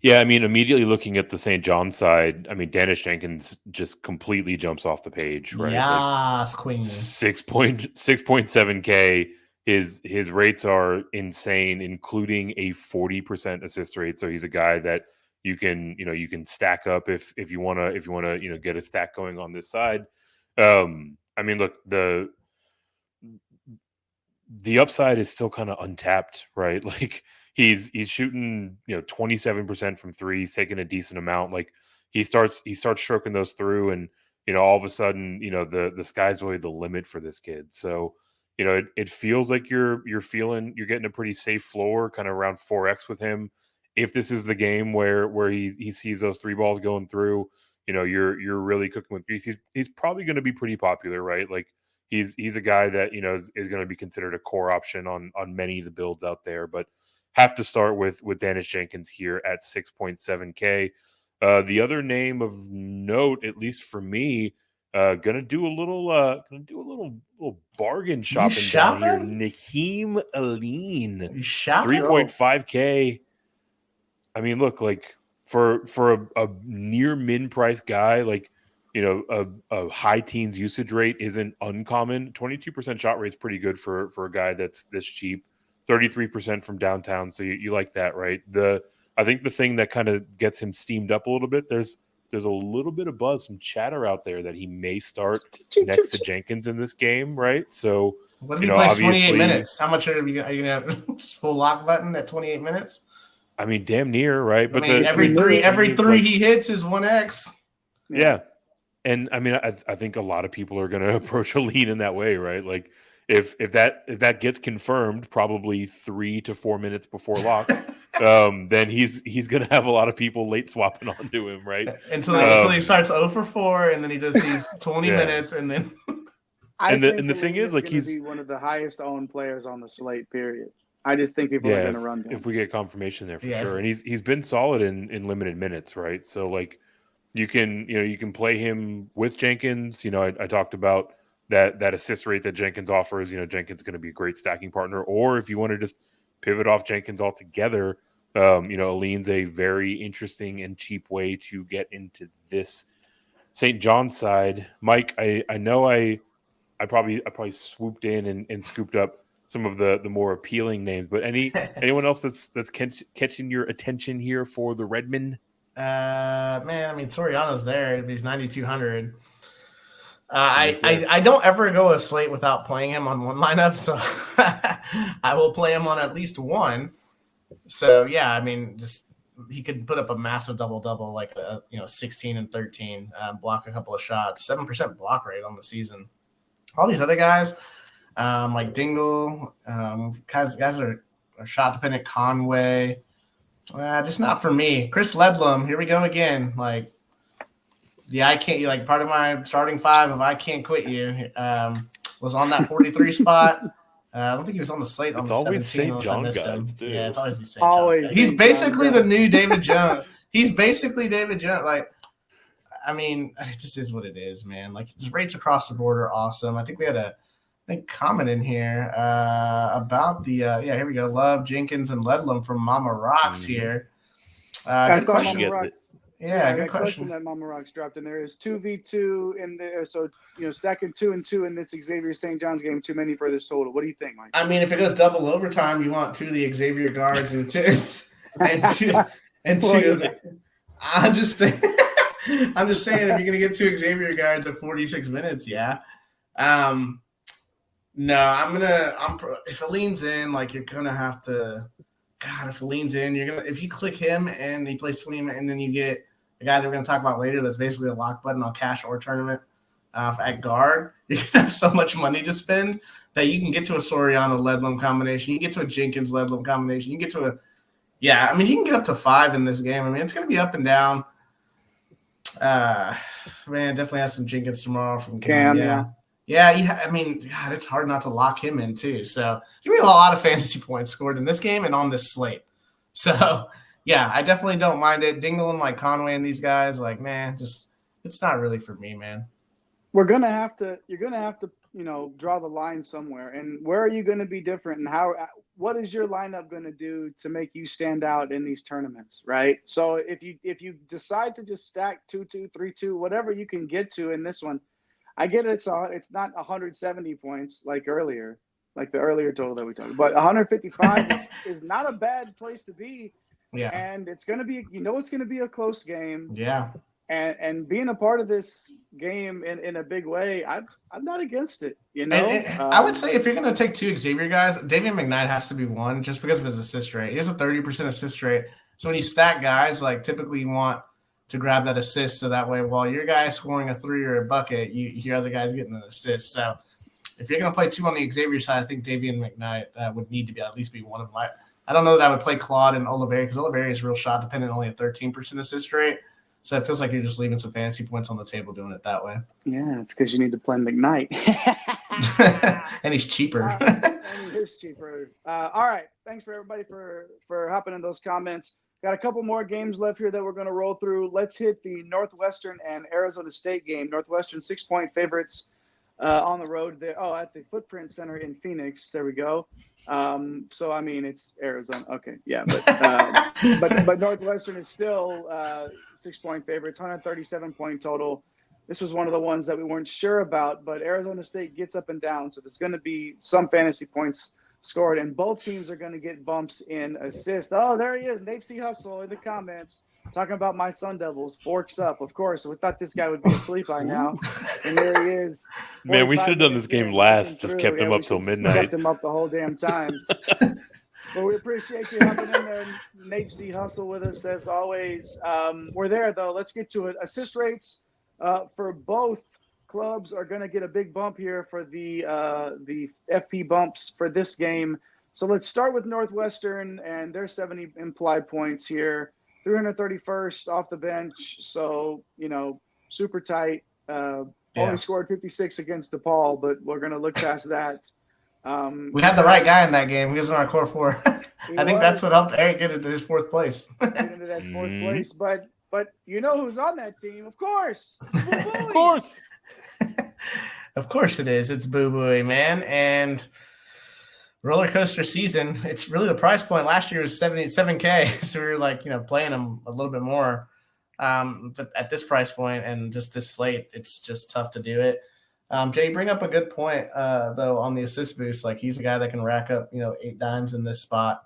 Yeah, I mean, immediately looking at the St. John side, I mean, Dennis Jenkins just completely jumps off the page, right? Yes, Queen. 6.7K. His rates are insane, including a 40% assist rate. So he's a guy that you can stack up if you want to get a stack going on this side. I mean, look, the upside is still kind of untapped, right? Like he's shooting 27% from three. He's taking a decent amount. Like he starts stroking those through, and all of a sudden the sky's really the limit for this kid. So it feels like you're getting a pretty safe floor, kind of around 4X with him. If this is the game where he sees those three balls going through, you're really cooking with grease. He's probably going to be pretty popular, right? Like he's a guy that is going to be considered a core option on many of the builds out there, but have to start with Dennis Jenkins here at 6.7K. The other name of note, at least for me, gonna do a little bargain shopping down here. Naheem Aline, 3.5K. I mean, look, like for a near min price guy, like a high teens usage rate isn't uncommon. 22% shot rate is pretty good for a guy that's this cheap. 33% from downtown, so you like that, right? I think the thing that kind of gets him steamed up a little bit, there's a little bit of buzz, some chatter out there that he may start next to Jenkins in this game, right? So what if he plays 28 minutes? How much are you going to have full lock button at 28 minutes? I mean, damn near, right? But every three he hits is 1X. Yeah. And I mean, I think a lot of people are going to approach a lead in that way, right? Like if that gets confirmed, probably 3 to 4 minutes before lock, then he's going to have a lot of people late swapping onto him, right? Until he starts 0 for 4, and then he does these 20 minutes, and then. And the thing is, like, he's one of the highest owned players on the slate. Period. I just think people are going to run down. If we get confirmation there for sure, and he's been solid in limited minutes, right? So like you can play him with Jenkins. I talked about that assist rate that Jenkins offers. Jenkins is going to be a great stacking partner. Or if you want to just pivot off Jenkins altogether, Aline's a very interesting and cheap way to get into this St. John's side. Mike, I know I probably swooped in and scooped up some of the more appealing names, but anyone else that's catching your attention here for the Redmen? Man, I mean, Soriano's there. He's 9,200. I don't ever go a slate without playing him on one lineup, so I will play him on at least one. So yeah, I mean, just he could put up a massive double like 16 and 13, block a couple of shots, 7% block rate on the season. All these other guys, Like Dingle, guys are shot dependent. Conway, just not for me. Chris Ledlum, here we go again. Like I can't. Like part of my starting five of I can't quit you was on that 43 spot. I don't think he was on the slate on It's the always 17 St. John guys, too. Yeah, it's always the St. Always John's guys. He's St. basically John the guys. new David Jones. He's basically David Jones. Like, I mean, it just is what it is, man. Like, the rates across the board are awesome. I think we had a comment in here about the here we go. Love Jenkins and Ledlum from Mama Rocks here. Good question. Mama Rocks. Yeah, good question. That Mama Rocks dropped in there is 2v2 in there. So, stacking 2 and 2 in this Xavier St. John's game, too many for this total. What do you think, Mike? I mean, if it goes double overtime, you want 2 of the Xavier guards and two. I'm just saying, if you're gonna get 2 Xavier guards at 46 minutes, yeah. No, if it leans in, like you're gonna have to. God, if it leans in, if you click him and he plays 20, and then you get the guy that we're gonna talk about later, that's basically a lock button on cash or tournament at guard. You're gonna have so much money to spend that you can get to a Soriano Ledlum combination, you can get to a Jenkins Ledlum combination, you can get to you can get up to 5 in this game. I mean, it's gonna be up and down. Man, definitely have some Jenkins tomorrow from Cam. Yeah. I mean, God, it's hard not to lock him in too. So give me a lot of fantasy points scored in this game and on this slate. So yeah, I definitely don't mind it. Dingle and like Conway and these guys, like, man, just it's not really for me, man. You're gonna have to, draw the line somewhere. And where are you gonna be different? And what is your lineup gonna do to make you stand out in these tournaments, right? So if you decide to just stack 2-2, 3-2, whatever you can get to in this one. I get it. It's not 170 points like earlier, like the earlier total that we talked, but 155 is not a bad place to be. Yeah. And it's going to be, it's going to be a close game. Yeah. And being a part of this game in a big way, I'm not against it. I would say if you're going to take 2 Xavier guys, Davian McKnight has to be one just because of his assist rate. He has a 30% assist rate. So when you stack guys, like typically you want to grab that assist, so that way while your guy scoring a 3 or a bucket, your other guy's getting an assist. So if you're going to play 2 on the Xavier side, I think Davian McKnight would need to be at least be one of them. I don't know that I would play Claude and Oliveri because Oliveri is real shot dependent, only a 13% assist rate. So it feels like you're just leaving some fantasy points on the table doing it that way. Yeah, it's because you need to play McKnight. And he's cheaper. And he is cheaper. All right. Thanks for everybody for hopping in those comments. Got a couple more games left here that we're going to roll through. Let's hit the Northwestern and Arizona State game. Northwestern 6-point favorites on the road there. Oh, at the Footprint Center in Phoenix. There we go. So I mean, it's Arizona. Okay, yeah, but Northwestern is still 6-point favorites, 137-point total. This was one of the ones that we weren't sure about, but Arizona State gets up and down, so there's going to be some fantasy points scored, and both teams are going to get bumps in assists. Oh, there he is, Nate C. Hustle in the comments talking about my Sun Devils. Forks up, of course. We thought this guy would be asleep by now, and there he is. Man, we should have done this game last. Just kept him up till midnight. Kept him up the whole damn time. But we appreciate you hopping in there, Nate C. Hustle, with us as always. We're there though. Let's get to it. Assist rates for both clubs are going to get a big bump here for the FP bumps for this game. So let's start with Northwestern and their 70 implied points here. 331st off the bench. So, super tight. Only scored 56 against DePaul, but we're going to look past that. We had the right guy in that game. He was on our core 4. I think that's what helped Eric get into his 4th place. Get into that 4th place. But you know who's on that team? Of course. Of course. Of course it is. It's Boo Booey, man. And roller coaster season. It's really the price point. Last year was $77K. So we were playing them a little bit more at this price point and just this slate. It's just tough to do it. Jay, you bring up a good point, though, on the assist boost. Like, he's a guy that can rack up, 8 dimes in this spot.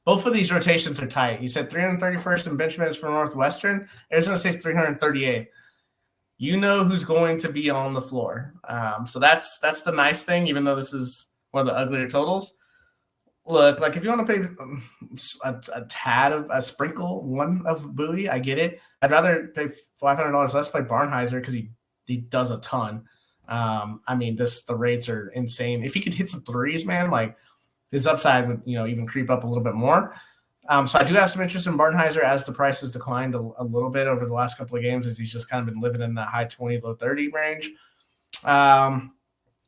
Both of these rotations are tight. You said 331st in bench minutes for Northwestern. Arizona State's 338th. You know who's going to be on the floor. So that's the nice thing, even though this is one of the uglier totals. Look, like if you want to pay a tad of a sprinkle one of Bowie, I get it. I'd rather pay $500 less by Barnheiser because he does a ton. I mean, the rates are insane. If he could hit some threes, man, like his upside would, even creep up a little bit more. So I do have some interest in Bartenheiser as the price has declined a little bit over the last couple of games, as he's just kind of been living in the high 20, low 30 range.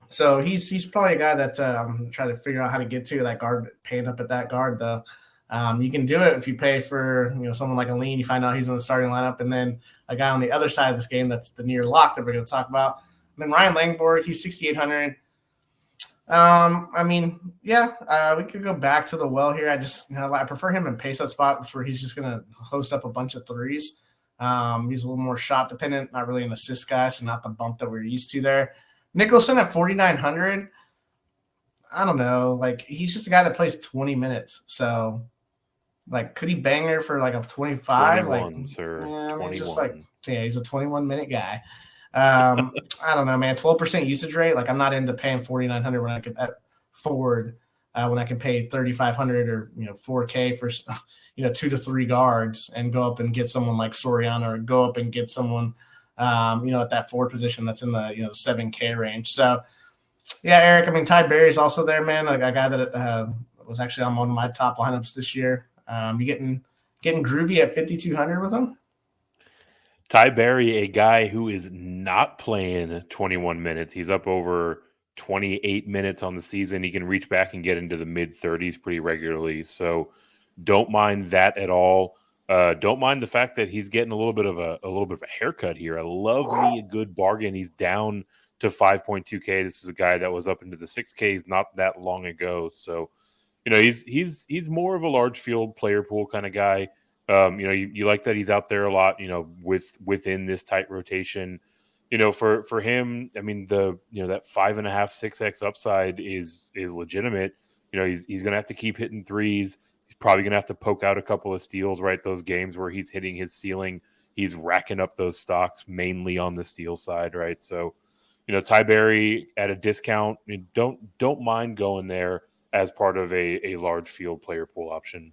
So he's probably a guy that I'm trying to figure out how to get to that guard, paying up at that guard though. You can do it if you pay for someone like a lean. You find out he's in the starting lineup, and then a guy on the other side of this game that's the near lock that we're going to talk about. And then Ryan Langborg, he's 6,800. I mean, we could go back to the well here. I just I prefer him in pace up spot where he's just going to host up a bunch of threes. He's a little more shot dependent, not really an assist guy, so not the bump that we're used to there. Nicholson at 4,900. I don't know. Like, he's just a guy that plays 20 minutes. So, like, could he bang her for like a 25? 21, sir. 21. Just like, he's a 21-minute guy. I don't know, man. 12% usage rate. Like, I'm not into paying 4,900 when I could at forward when I can pay 3,500 or 4K for 2 to 3 guards and go up and get someone like Soriano, or go up and get someone at that forward position that's in the 7K range. So yeah, Eric. I mean, Ty Berry's also there, man. Like a guy that was actually on one of my top lineups this year. You getting groovy at 5,200 with him? Ty Berry, a guy who is not playing 21 minutes. He's up over 28 minutes on the season. He can reach back and get into the mid-30s pretty regularly. So don't mind that at all. Don't mind the fact that he's getting a little bit of a haircut here. I love me a good bargain. He's down to 5.2K. This is a guy that was up into the 6Ks not that long ago. So, he's more of a large field player pool kind of guy. You like that he's out there a lot, within this tight rotation. For him, I mean, that 5.5, 6X upside is legitimate. He's gonna have to keep hitting threes. He's probably gonna have to poke out a couple of steals, right? Those games where he's hitting his ceiling, he's racking up those stocks mainly on the steal side, right? So, Ty Berry at a discount, don't mind going there as part of a large field player pool option.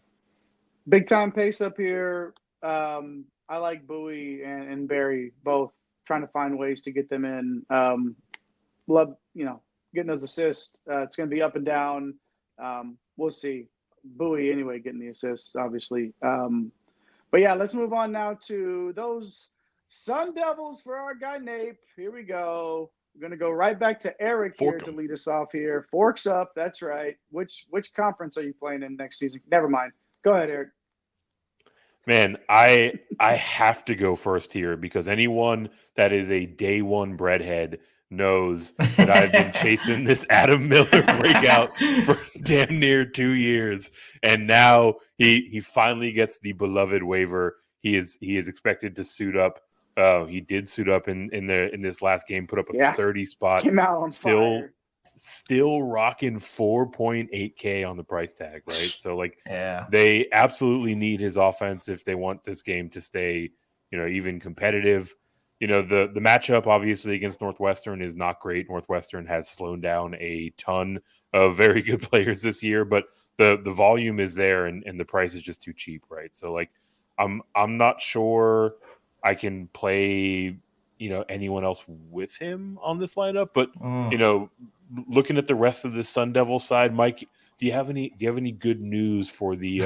Big time pace up here. I like Bowie and Barry both, trying to find ways to get them in. Love, getting those assists. It's going to be up and down. We'll see. Bowie anyway getting the assists, obviously. But yeah, let's move on now to those Sun Devils for our guy Nape. Here we go. We're going to go right back to Eric here to lead us off here. Forks up. That's right. Which conference are you playing in next season? Never mind. Go ahead, Eric. Man, I have to go first here because anyone that is a day one breadhead knows that I've been chasing this Adam Miller breakout for damn near 2 years, and now he finally gets the beloved waiver. He is expected to suit up. He did suit up in this last game, put up a 30 spot. Came out on fire. Still rocking 4.8K on the price tag, right? So they absolutely need his offense if they want this game to stay, even competitive. The matchup obviously against Northwestern is not great. Northwestern has slowed down a ton of very good players this year, but the volume is there and the price is just too cheap, right? So I'm not sure I can play, anyone else with him on this lineup, but looking at the rest of the Sun Devil side, Mike, do you have any good news for the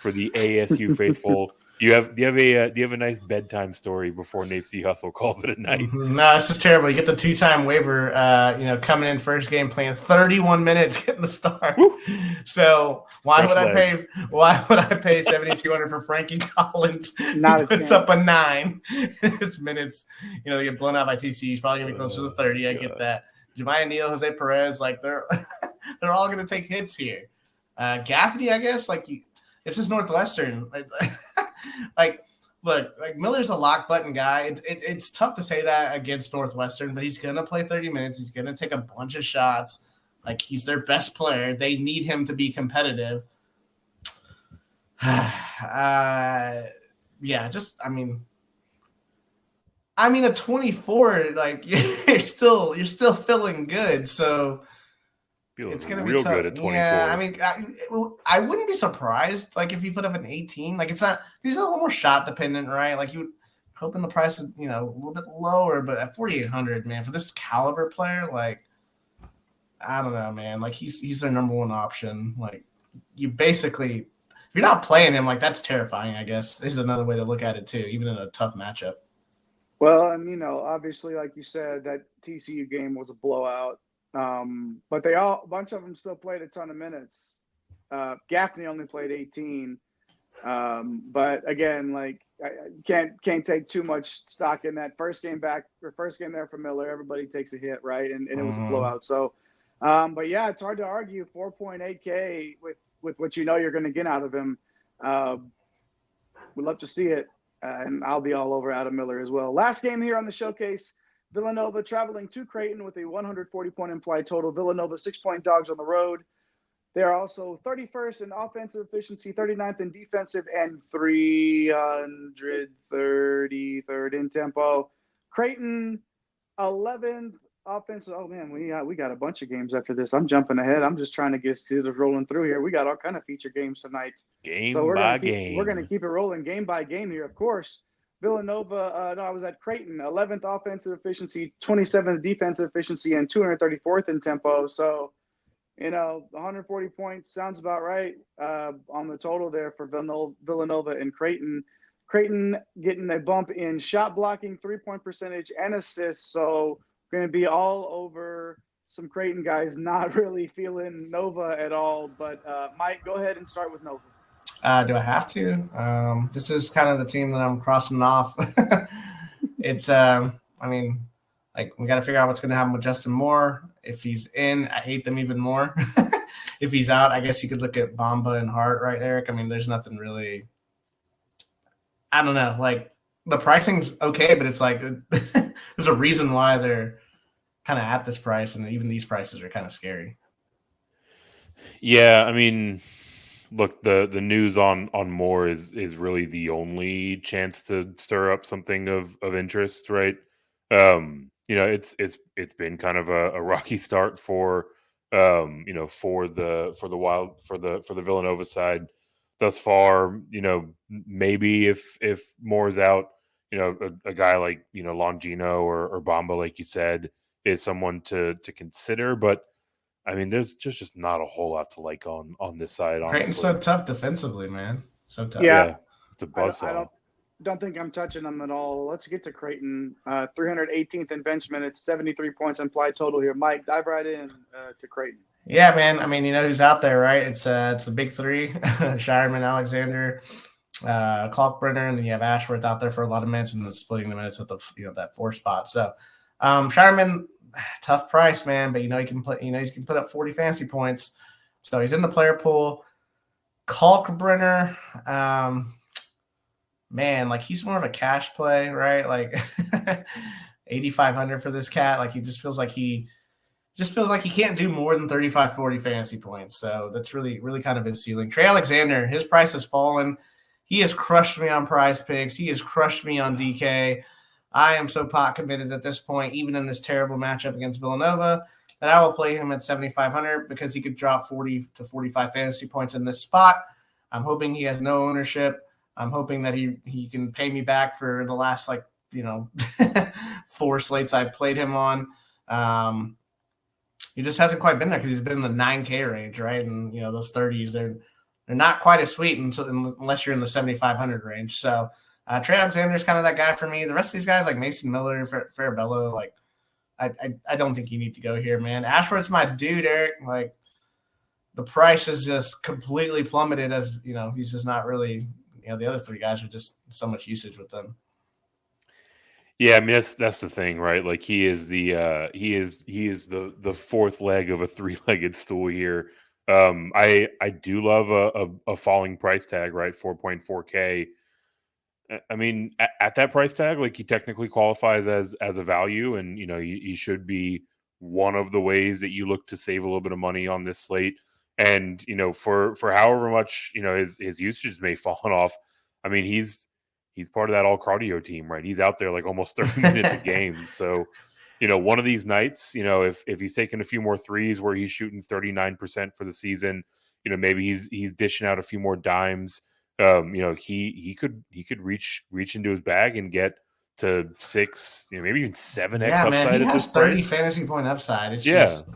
ASU faithful? Do you have a nice bedtime story before Nate C. Hustle calls it a night? No, this is terrible. You get the 2-time waiver, coming in first game, playing 31 minutes, getting the start. Woo. So why would I pay 7,200 for Frankie Collins? He puts up a 9. His minutes, they get blown out by TCU. He's probably gonna be closer to 30. I get that. Jemiah Neal, Jose Perez, they're all gonna take hits here. Gaffney, I guess, it's just Northwestern. Look, Miller's a lock button guy. It's tough to say that against Northwestern, but he's gonna play 30 minutes. He's gonna take a bunch of shots. He's their best player. They need him to be competitive. A 24, you're still feeling good. So it's gonna be tough. Good at 24. Yeah, I wouldn't be surprised if you put up an 18. It's not. He's a little more shot dependent, right? hoping the price is, a little bit lower, but at 4,800, man, for this caliber player, like, I don't know, man. Like, he's their number one option. Like, you basically, if you're not playing him, like, that's terrifying, I guess. This is another way to look at it, too, even in a tough matchup. Well, and, obviously, like you said, that TCU game was a blowout. But a bunch of them still played a ton of minutes. Gaffney only played 18. But again, like, can't take too much stock in that first game there for Miller. Everybody takes a hit, right? And it was a blowout. So, but yeah, it's hard to argue 4.8K with what you're going to get out of him. We'd love to see it. And I'll be all over Adam Miller as well. Last game here on the showcase, Villanova traveling to Creighton with a 140-point implied total. Villanova 6-point dogs on the road. They are also 31st in offensive efficiency, 39th in defensive, and 333rd in tempo. Creighton, 11th offensive. Oh, man, we got a bunch of games after this. I'm jumping ahead. I'm just trying to get to the rolling through here. We got all kind of feature games tonight. We're going to keep it rolling game by game here, of course. Villanova, I was at Creighton, 11th offensive efficiency, 27th defensive efficiency, and 234th in tempo. So, 140 points sounds about right on the total there for Villanova and Creighton. Creighton getting a bump in shot blocking, 3-point percentage, and assists. So going to be all over some Creighton guys not really feeling Nova at all. But Mike, go ahead and start with Nova. Do I have to? This is kind of the team that I'm crossing off. It's, like, we got to figure out what's going to happen with Justin Moore. If he's in, I hate them even more. If he's out, I guess you could look at Bamba and Hart, right, Eric? I mean, there's nothing really – I don't know. Like, the pricing's okay, but it's like there's a reason why they're kind of at this price, and even these prices are kind of scary. Yeah, I mean, look, the news on Moore is really the only chance to stir up something of interest, right? It's been kind of a rocky start for the Villanova side thus far. Maybe if Moore's out, a guy like Longino or Bamba, like you said, is someone to consider. But I mean, there's just not a whole lot to like on this side. Honestly, Creighton's so tough defensively, man. So tough. Yeah, it's a buzzsaw. I don't think I'm touching them at all. Let's get to Creighton. 318th in bench minutes, 73 points implied total here. Mike, dive right in to Creighton. Yeah, man. I mean, who's out there, right? It's the big three: Shireman, Alexander, Kalkbrenner, and then you have Ashworth out there for a lot of minutes, and then splitting the minutes at the that 4 spot. So, Shireman, tough price, man, but he can play. He can put up 40 fantasy points, so he's in the player pool. Kalkbrenner, man, like, he's more of a cash play, right? Like 8,500 for this cat. Like, he just feels like he can't do more than 35, 40 fantasy points. So that's really, really kind of his ceiling. Trey Alexander, his price has fallen. He has crushed me on Prize Picks. He has crushed me on DK. I am so pot committed at this point, even in this terrible matchup against Villanova, that I will play him at 7,500 because he could drop 40 to 45 fantasy points in this spot. I'm hoping he has no ownership. I'm hoping that he can pay me back for the last 4 slates I played him on. He just hasn't quite been there because he's been in the 9K range, right? And those 30s, they're not quite as sweet unless you're in the 7,500 range. So Trey Alexander's kind of that guy for me. The rest of these guys like Mason Miller and Farabello, like I don't think you need to go here, man. Ashworth's my dude, Eric. Like, the price is just completely plummeted as he's just not really. The other 3 guys are just so much usage with them. Yeah, I mean that's the thing, right? Like, he is the 4th leg of a 3-legged stool here. I do love a falling price tag, right? 4.4K. I mean, at that price tag, like, he technically qualifies as a value, and he should be one of the ways that you look to save a little bit of money on this slate. And for however much his usage may have fallen off, I mean, he's part of that all cardio team, right? He's out there like almost 30 minutes a game. So one of these nights, if he's taking a few more threes where he's shooting 39% for the season, maybe he's dishing out a few more dimes. He could reach into his bag and get to 6, maybe even 7x Yeah, upside man, he at has this 30 price. fantasy point upside. It's Yeah. just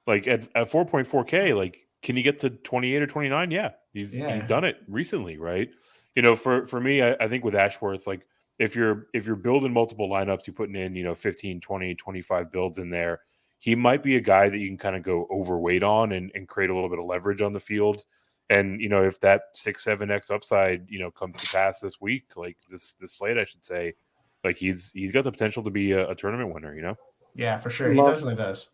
Like at 4.4K, like can you get to 28 or 29? Yeah. He's done it recently, right? For me, I think with Ashworth, like if you're building multiple lineups, you're putting in, 15, 20, 25 builds in there, he might be a guy that you can kind of go overweight on and create a little bit of leverage on the field. And, if that 6-7x upside, comes to pass this week, like this slate, I should say, like he's got the potential to be a tournament winner, Yeah, for sure. He definitely does.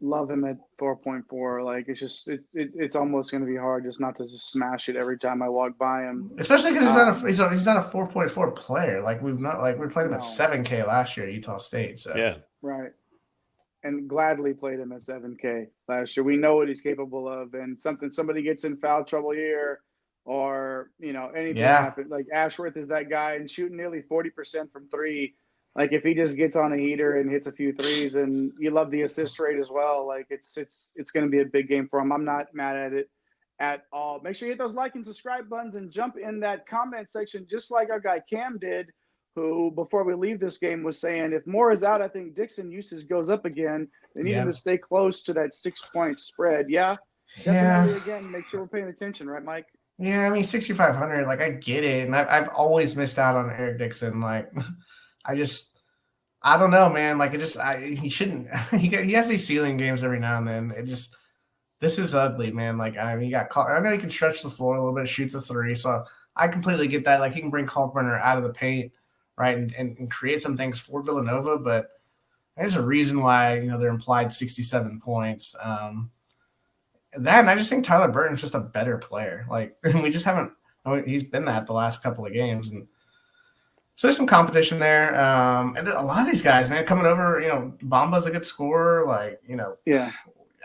Love him at 4.4. Like it's almost going to be hard just not to just smash it every time I walk by him. Especially because he's not a 4.4 player. Like we played him at 7K last year at Utah State. So yeah, right. And gladly played him at 7K last year. We know what he's capable of, and somebody gets in foul trouble here, or anything happens. Like Ashworth is that guy and shooting nearly 40% from three. Like if he just gets on a heater and hits a few threes, and you love the assist rate as well, like it's going to be a big game for him. I'm not mad at it at all. Make sure you hit those like and subscribe buttons and jump in that comment section, just like our guy Cam did, who before we leave this game was saying if Moore is out, I think Dixon usage goes up again. They need him to stay close to that 6-point spread. Yeah, definitely. Again, make sure we're paying attention, right, Mike? Yeah, I mean 6,500. Like I get it, and I've always missed out on Eric Dixon. Like I don't know, man. Like he shouldn't. He has these ceiling games every now and then. This is ugly, man. Like I mean, he got caught. I know he can stretch the floor a little bit, shoot the three. So I completely get that. Like he can bring Kalkbrenner out of the paint, right, and create some things for Villanova. But there's a reason why they're implied 67 points. And I just think Tyler Burton's just a better player. Like we just haven't. He's been that the last couple of games and. So there's some competition there. And a lot of these guys, man, coming over, Bamba's a good scorer. Like, yeah,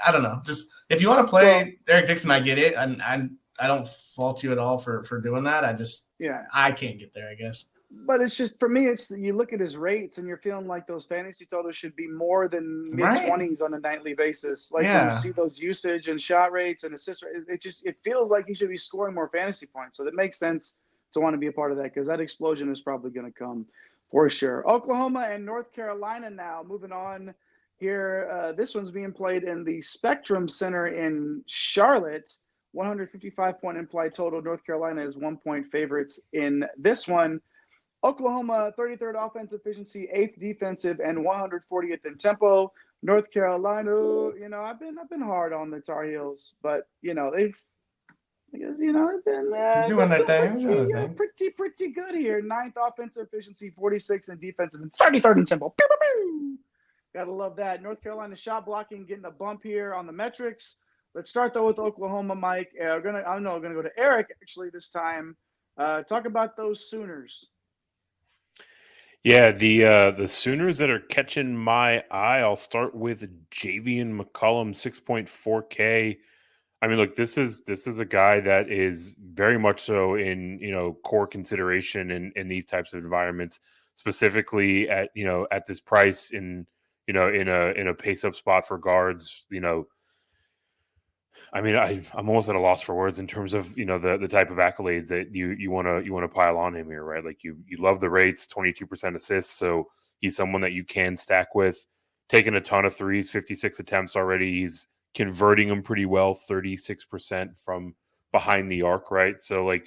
I don't know. Just if you want to play Eric Dixon, I get it. And I don't fault you at all for doing that. I can't get there, I guess. But it's just, for me, it's you look at his rates and you're feeling like those fantasy totals should be more than mid-20s on a nightly basis. Like when you see those usage and shot rates and assist rates, it feels like he should be scoring more fantasy points. So that makes sense to want to be a part of that because that explosion is probably going to come for sure. Oklahoma and North Carolina now. Moving on here. This one's being played in the Spectrum Center in Charlotte. 155-point implied total. North Carolina is 1-point favorites in this one. Oklahoma, 33rd offensive efficiency, 8th defensive, and 140th in tempo. North Carolina, I've been hard on the Tar Heels, but they've been doing that thing. Pretty good here. 9th offensive efficiency, 46th in defensive, and 33rd in tempo. Pew, pew, pew. Gotta love that. North Carolina shot blocking getting a bump here on the metrics. Let's start though with Oklahoma, Mike. We're gonna go to Eric actually this time. Talk about those Sooners. Yeah, the Sooners that are catching my eye. I'll start with Javian McCollum, 6.4K. I mean, look, this is a guy that is very much so in core consideration in these types of environments, specifically at this price in a pace up spot for guards. I mean, I'm almost at a loss for words in terms of the type of accolades that you want to pile on him here, right? Like you love the rates, 22% assists, so he's someone that you can stack with. Taking a ton of threes, 56 attempts already. He's converting them pretty well, 36% from behind the arc, right? So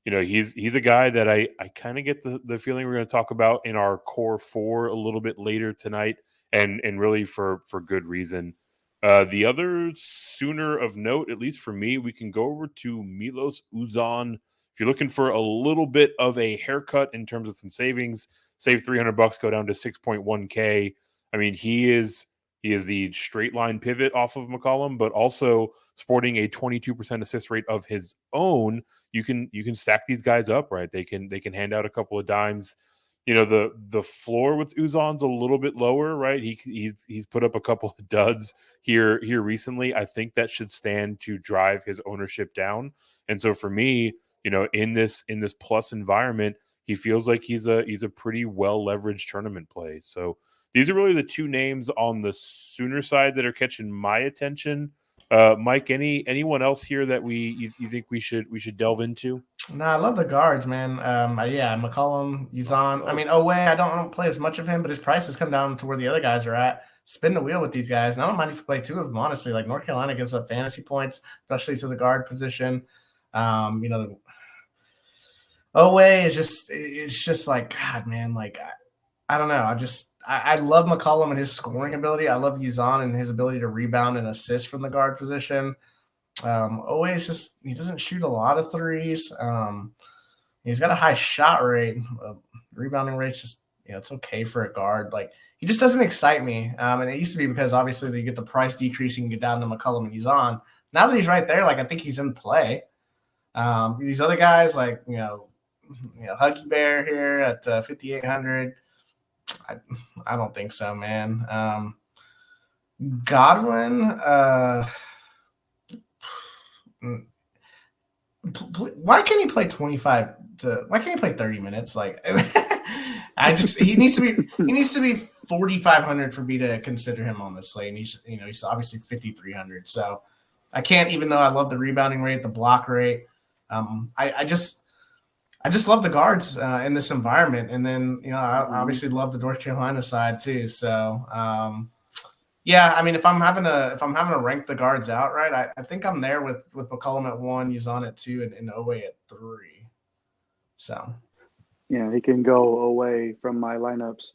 he's a guy that I kind of get the feeling we're going to talk about in our core four a little bit later tonight, and really for good reason. The other Sooner of note, at least for me, we can go over to Milos Uzan. If you're looking for a little bit of a haircut in terms of some savings, save $300, go down to 6.1K. I mean, he is the straight line pivot off of McCollum, but also sporting a 22% assist rate of his own. You can stack these guys up, right? They can hand out a couple of dimes. The floor with Uzan's a little bit lower, right? He's put up a couple of duds here recently. I think that should stand to drive his ownership down. And so for me, in this plus environment, he feels like he's a pretty well leveraged tournament play. So these are really the two names on the Sooner side that are catching my attention. Mike, anyone else here that you think we should delve into? No, I love the guards, man. McCollum, Uzan. I mean, Owe, I don't play as much of him, but his price has come down to where the other guys are at. Spin the wheel with these guys. And I don't mind if you play two of them, honestly. Like North Carolina gives up fantasy points, especially to the guard position. Owe is just like, God, man, like, I don't know. I love McCollum and his scoring ability. I love Uzan and his ability to rebound and assist from the guard position. Always just he doesn't shoot a lot of threes. He's got a high shot rate. Rebounding rate's just it's okay for a guard. Like he just doesn't excite me. And it used to be because obviously they get the price decrease, you can get down to McCollum and he's on. Now that he's right there, like I think he's in play. These other guys like Huggy Bear here at 5,800. I don't think so, man. Godwin. Why can't he play 25 why can't he play 30 minutes? Like he needs to be 4,500 for me to consider him on this slate. And he's obviously 5,300. So I can't, even though I love the rebounding rate, the block rate. I just love the guards in this environment. And then, I obviously love the North Carolina side too. So yeah, I mean, if I'm having to rank the guards out, right, I think I'm there with McCollum at 1, Uzan at 2, and Owe at 3. So, yeah, he can go away from my lineups.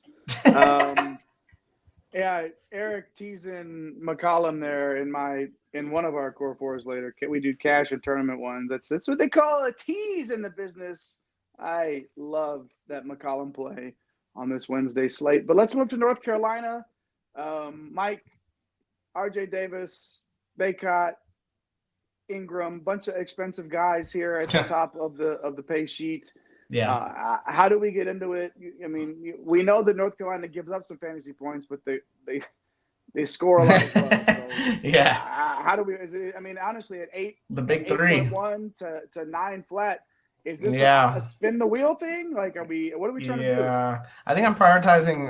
Yeah, Eric teasing McCollum there in one of our core fours later. Can we do cash and tournament ones? That's what they call a tease in the business. I love that McCollum play on this Wednesday slate. But let's move to North Carolina. Mike, RJ Davis, Baycott, Ingram, bunch of expensive guys here at the top of the pay sheet. Yeah. How do we get into it? I mean, we know that North Carolina gives up some fantasy points, but they score a lot of well. So, yeah. How do we? Honestly, at 8, the big 3, 1 to 9 flat. Is this a spin the wheel thing? Like, what are we trying to do? Yeah, I think I'm prioritizing.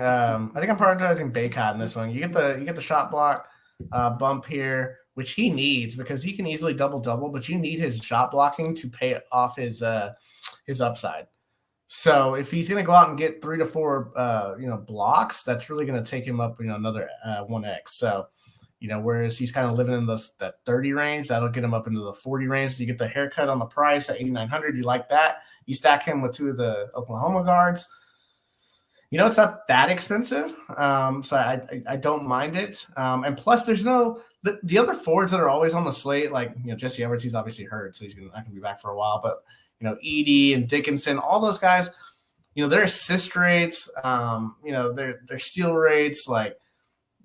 Baycott in this one. You get the shot block bump here, which he needs because he can easily double, but you need his shot blocking to pay off his upside. So if he's going to go out and get 3 to 4 blocks, that's really going to take him up another 1x. So. Whereas he's kind of living in that 30 range, that'll get him up into the 40 range. So you get the haircut on the price at 8,900. You like that. You stack him with 2 of the Oklahoma guards. It's not that expensive. So I don't mind it. And plus there's the other forwards that are always on the slate, like, Jesse Edwards, he's obviously hurt, so he's not going to be back for a while. But, Edey and Dickinson, all those guys, their assist rates, their steal rates, like,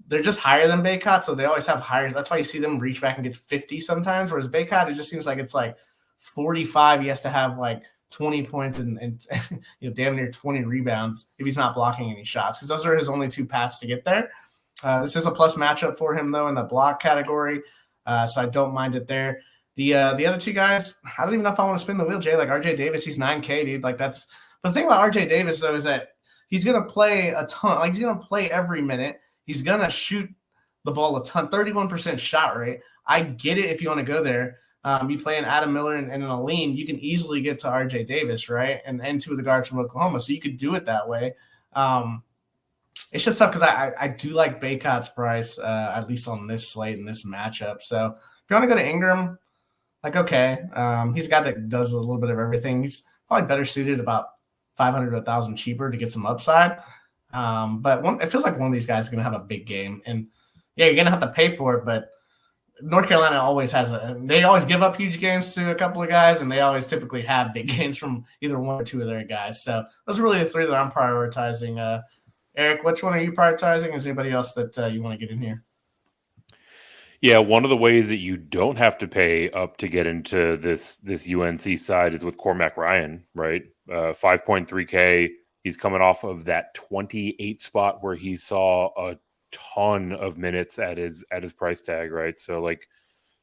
they're just higher than Baycott, so they always have higher. That's why you see them reach back and get 50 sometimes, whereas Baycott, it just seems like it's like 45. He has to have like 20 points and damn near 20 rebounds if he's not blocking any shots, because those are his only 2 paths to get there. This is a plus matchup for him, though, in the block category, so I don't mind it there. The other 2 guys, I don't even know if I want to spin the wheel, Jay. Like RJ Davis, he's 9K, dude. Like that's – but the thing about RJ Davis, though, is that he's going to play a ton. Like he's going to play every minute. He's going to shoot the ball a ton, 31% shot rate. I get it if you want to go there. You play an Adam Miller and an Aleem, you can easily get to RJ Davis, right? And 2 of the guards from Oklahoma. So you could do it that way. It's just tough because I do like Baycott's price, at least on this slate and this matchup. So if you want to go to Ingram, like, okay. He's a guy that does a little bit of everything. He's probably better suited about 500 to 1,000 cheaper to get some upside. But it feels like one of these guys is going to have a big game. And, yeah, you're going to have to pay for it. But North Carolina always they always give up huge games to a couple of guys, and they always typically have big games from either 1 or 2 of their guys. So those are really the 3 that I'm prioritizing. Eric, which one are you prioritizing? Is there anybody else that you want to get in here? Yeah, one of the ways that you don't have to pay up to get into this UNC side is with Cormac Ryan, right? 5.3K. He's coming off of that 28 spot where he saw a ton of minutes at his price tag, right? So like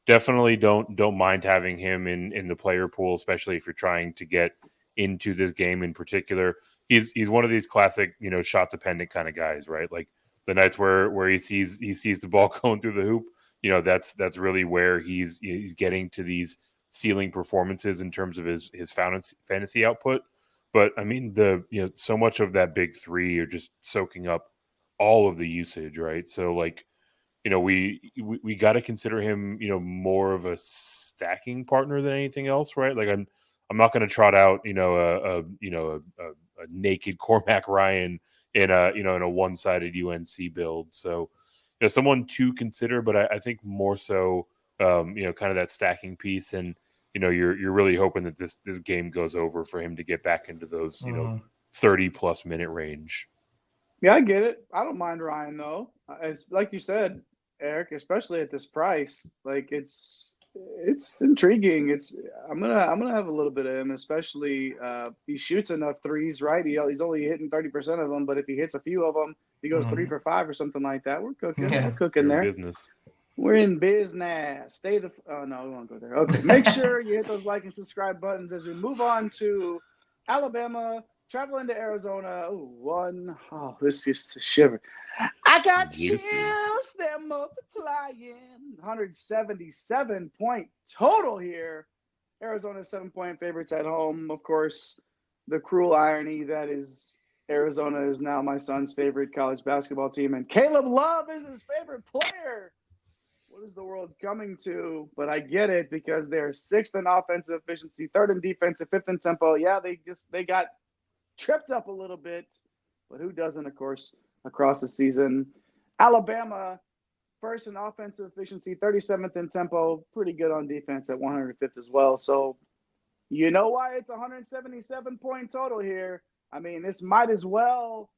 definitely don't mind having him in the player pool, especially if you're trying to get into this game in particular. He's one of these classic, shot dependent kind of guys, right? Like the nights where he sees the ball going through the hoop, that's really where he's getting to these ceiling performances in terms of his fantasy output. But I mean, so much of that big three are just soaking up all of the usage, right? So like, we got to consider him, more of a stacking partner than anything else, right? Like I'm not going to trot out, a naked Cormac Ryan in a one-sided UNC build. So, someone to consider, but I think more so, kind of that stacking piece, and you're really hoping that this game goes over for him to get back into those 30+ minute range. Yeah, I get it. I don't mind Ryan though. It's like you said, Eric, especially at this price. Like it's intriguing. I'm gonna have a little bit of him, especially he shoots enough threes, right? He's only hitting 30% of them, but if he hits a few of them, he goes 3 for 5 or something like that. We're cooking. Yeah. We're cooking there. Business. We're in business. Oh no, we won't go there. Okay, make sure you hit those like and subscribe buttons as we move on to Alabama traveling to Arizona. Oh, this is a shiver. I got chills. They're multiplying. 177-point total here. Arizona 7-point favorites at home. Of course, the cruel irony that is Arizona is now my son's favorite college basketball team, and Caleb Love is his favorite player. What is the world coming to? But I get it because they're 6th in offensive efficiency, 3rd in defensive, 5th in tempo. Yeah, they got tripped up a little bit, but who doesn't, of course, across the season. Alabama, 1st in offensive efficiency, 37th in tempo, pretty good on defense at 105th as well. So you know why it's 177-point total here. I mean, this might as well,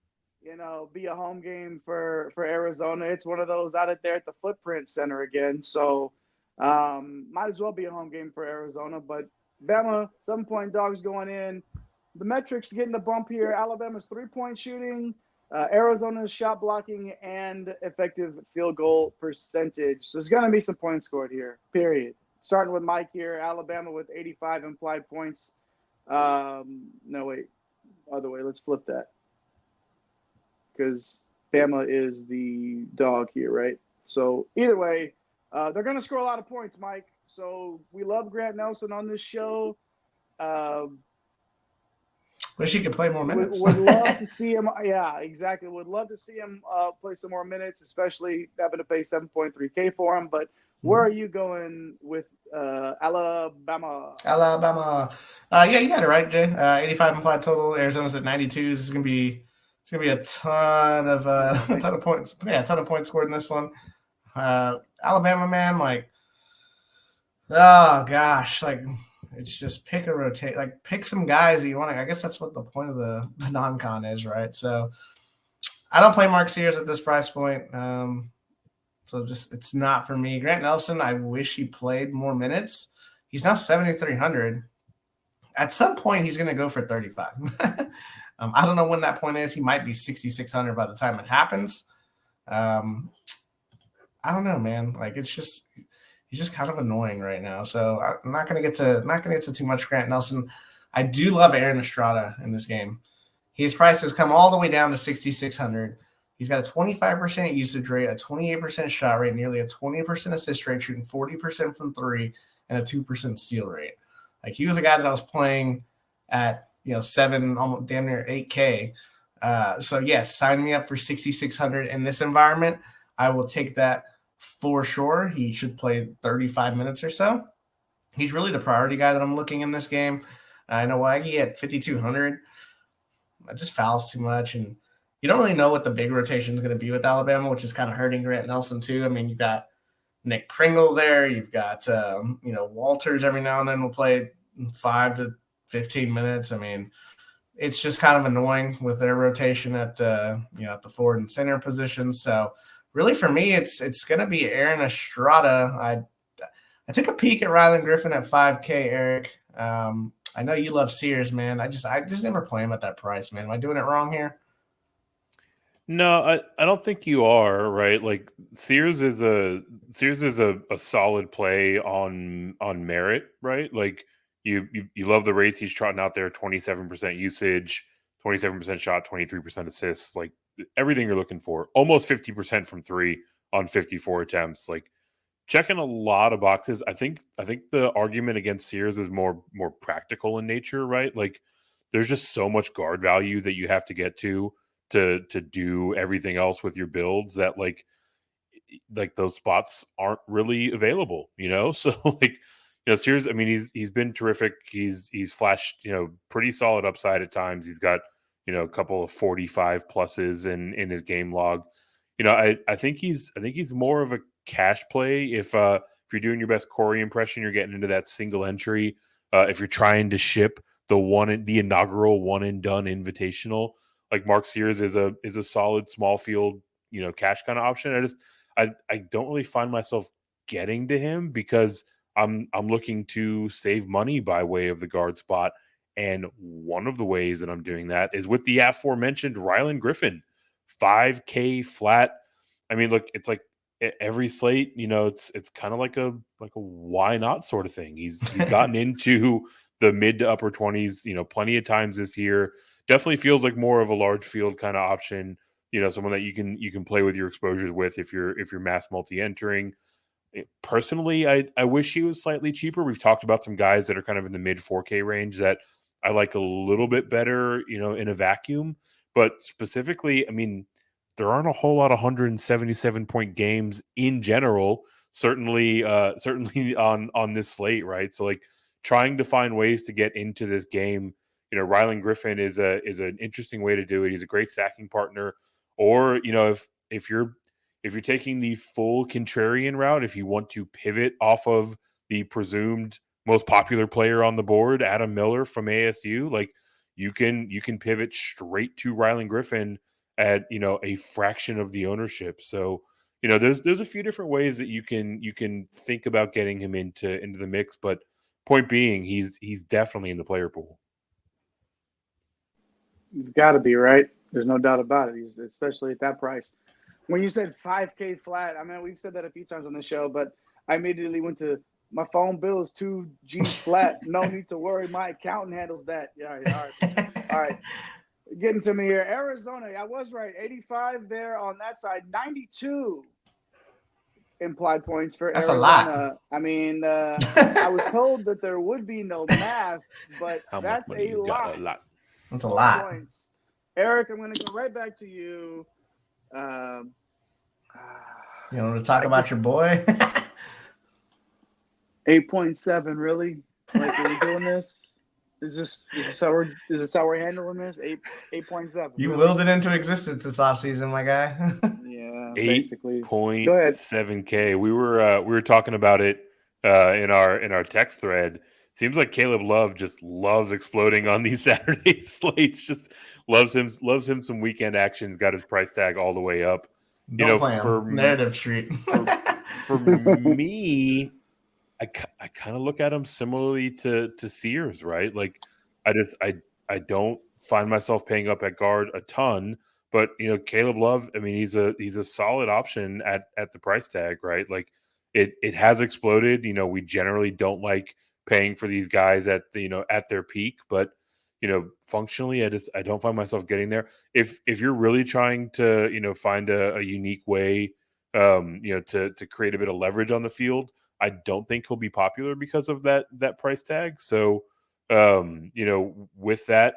be a home game for Arizona. It's one of those out there at the Footprint Center again. So might as well be a home game for Arizona. But Bama, 7-point dogs going in. The metrics getting a bump here. Alabama's 3-point shooting, Arizona's shot blocking, and effective field goal percentage. So there's going to be some points scored here, period. Starting with Mike here, Alabama with 85 implied points. No, wait. Other way. Let's flip that. Because Bama is the dog here, right? So either way, they're going to score a lot of points, Mike. So we love Grant Nelson on this show. Wish he could play more minutes. Would love to see him. Yeah, exactly. Would love to see him play some more minutes, especially having to pay $7.3K for him. But where are you going with Alabama? Yeah, you got it right, Jay. 85 implied total. Arizona's at 92. This is gonna be a ton of points. Yeah, a ton of points scored in this one. Alabama, man, like, oh gosh, like. It's just pick some guys that you want to. I guess that's what the point of the non-con is, right? So I don't play Mark Sears at this price point. So just it's not for me. Grant Nelson, I wish he played more minutes. He's now 7,300. At some point, he's going to go for 35. I don't know when that point is. He might be 6,600 by the time it happens. I don't know, man. Like he's just kind of annoying right now. So I'm not going to get to too much Grant Nelson. I do love Aaron Estrada in this game. His price has come all the way down to 6,600. He's got a 25% usage rate, a 28% shot rate, nearly a 20% assist rate, shooting 40% from 3, and a 2% steal rate. Like he was a guy that I was playing at 7, almost damn near 8K. So yes, sign me up for 6,600 in this environment. I will take that. For sure, he should play 35 minutes or so. He's really the priority guy that I'm looking in this game. I know Waggy at 5,200. That just fouls too much, and you don't really know what the big rotation is going to be with Alabama, which is kind of hurting Grant Nelson too. I mean, you've got Nick Pringle there. You've got Walters every now and then will play 5 to 15 minutes. I mean, it's just kind of annoying with their rotation at the forward and center positions. So. Really, for me, it's going to be Aaron Estrada. I took a peek at Rylan Griffin at 5K, Eric. I know you love Sears, man. I just never play him at that price, man. Am I doing it wrong here? No, I don't think you are, right? Like Sears is a solid play on merit, right? Like you love the race he's trotting out there, 27% usage, 27% shot, 23% assists, like everything you're looking for. Almost 50% from 3 on 54 attempts. Like checking a lot of boxes. I think the argument against Sears is more practical in nature, right? Like there's just so much guard value that you have to get to do everything else with your builds that like those spots aren't really available, So like, Sears, I mean, he's been terrific. He's flashed, pretty solid upside at times. He's got, a couple of 45 pluses in his game log. I think he's more of a cash play if you're doing your best Corey impression, you're getting into that single entry. If you're trying to ship the inaugural one and done invitational, like Mark Sears is a solid small field, cash kind of option. I don't really find myself getting to him because I'm looking to save money by way of the guard spot. And one of the ways that I'm doing that is with the aforementioned Rylan Griffin, 5K flat. I mean, look, it's like every slate, it's kind of like a why not sort of thing. He's gotten into the mid to upper 20s, plenty of times this year. Definitely feels like more of a large field kind of option. Someone that you can play with your exposures with if you're mass multi-entering. Personally, I wish he was slightly cheaper. We've talked about some guys that are kind of in the mid 4K range that I like a little bit better, in a vacuum. But specifically, I mean, there aren't a whole lot of 177-point games in general. Certainly on this slate, right? So like trying to find ways to get into this game. Rylan Griffin is an interesting way to do it. He's a great stacking partner. Or, if you're taking the full contrarian route, if you want to pivot off of the presumed most popular player on the board, Adam Miller from ASU, like you can pivot straight to Rylan Griffin at, a fraction of the ownership. So, there's a few different ways that you can think about getting him into the mix, but point being, he's definitely in the player pool. You've got to be, right? There's no doubt about it. He's, especially at that price. When you said 5K flat, I mean, we've said that a few times on the show, but I immediately went to my phone bill is 2G flat. No need to worry. My accountant handles that. Yeah, all right. Getting to me here. Arizona, I was right. 85 there on that side. 92 implied points for That's Arizona. A lot. I mean, I was told that there would be no math, but that's a lot. That's a lot. Points. Eric, I'm going to go right back to you. You want to talk about your boy? 8.7, really? Like, are we doing this? Is this how we're handling this? 8.7. You really? willed it into existence this offseason, my guy. Yeah, basically. 8.7K. We were talking about it in our text thread. Seems like Caleb Love just loves exploding on these Saturday slates. Just loves him some weekend action. Got his price tag all the way up. Don't play for narrative street. For me, I kind of look at him similarly to Sears, right? Like I don't find myself paying up at guard a ton, but Caleb Love, I mean, he's a solid option at the price tag, right? Like it has exploded. We generally don't like paying for these guys at their peak, but functionally, I don't find myself getting there. If you're really trying to find a unique way, to create a bit of leverage on the field, I don't think he'll be popular because of that price tag. So, with that,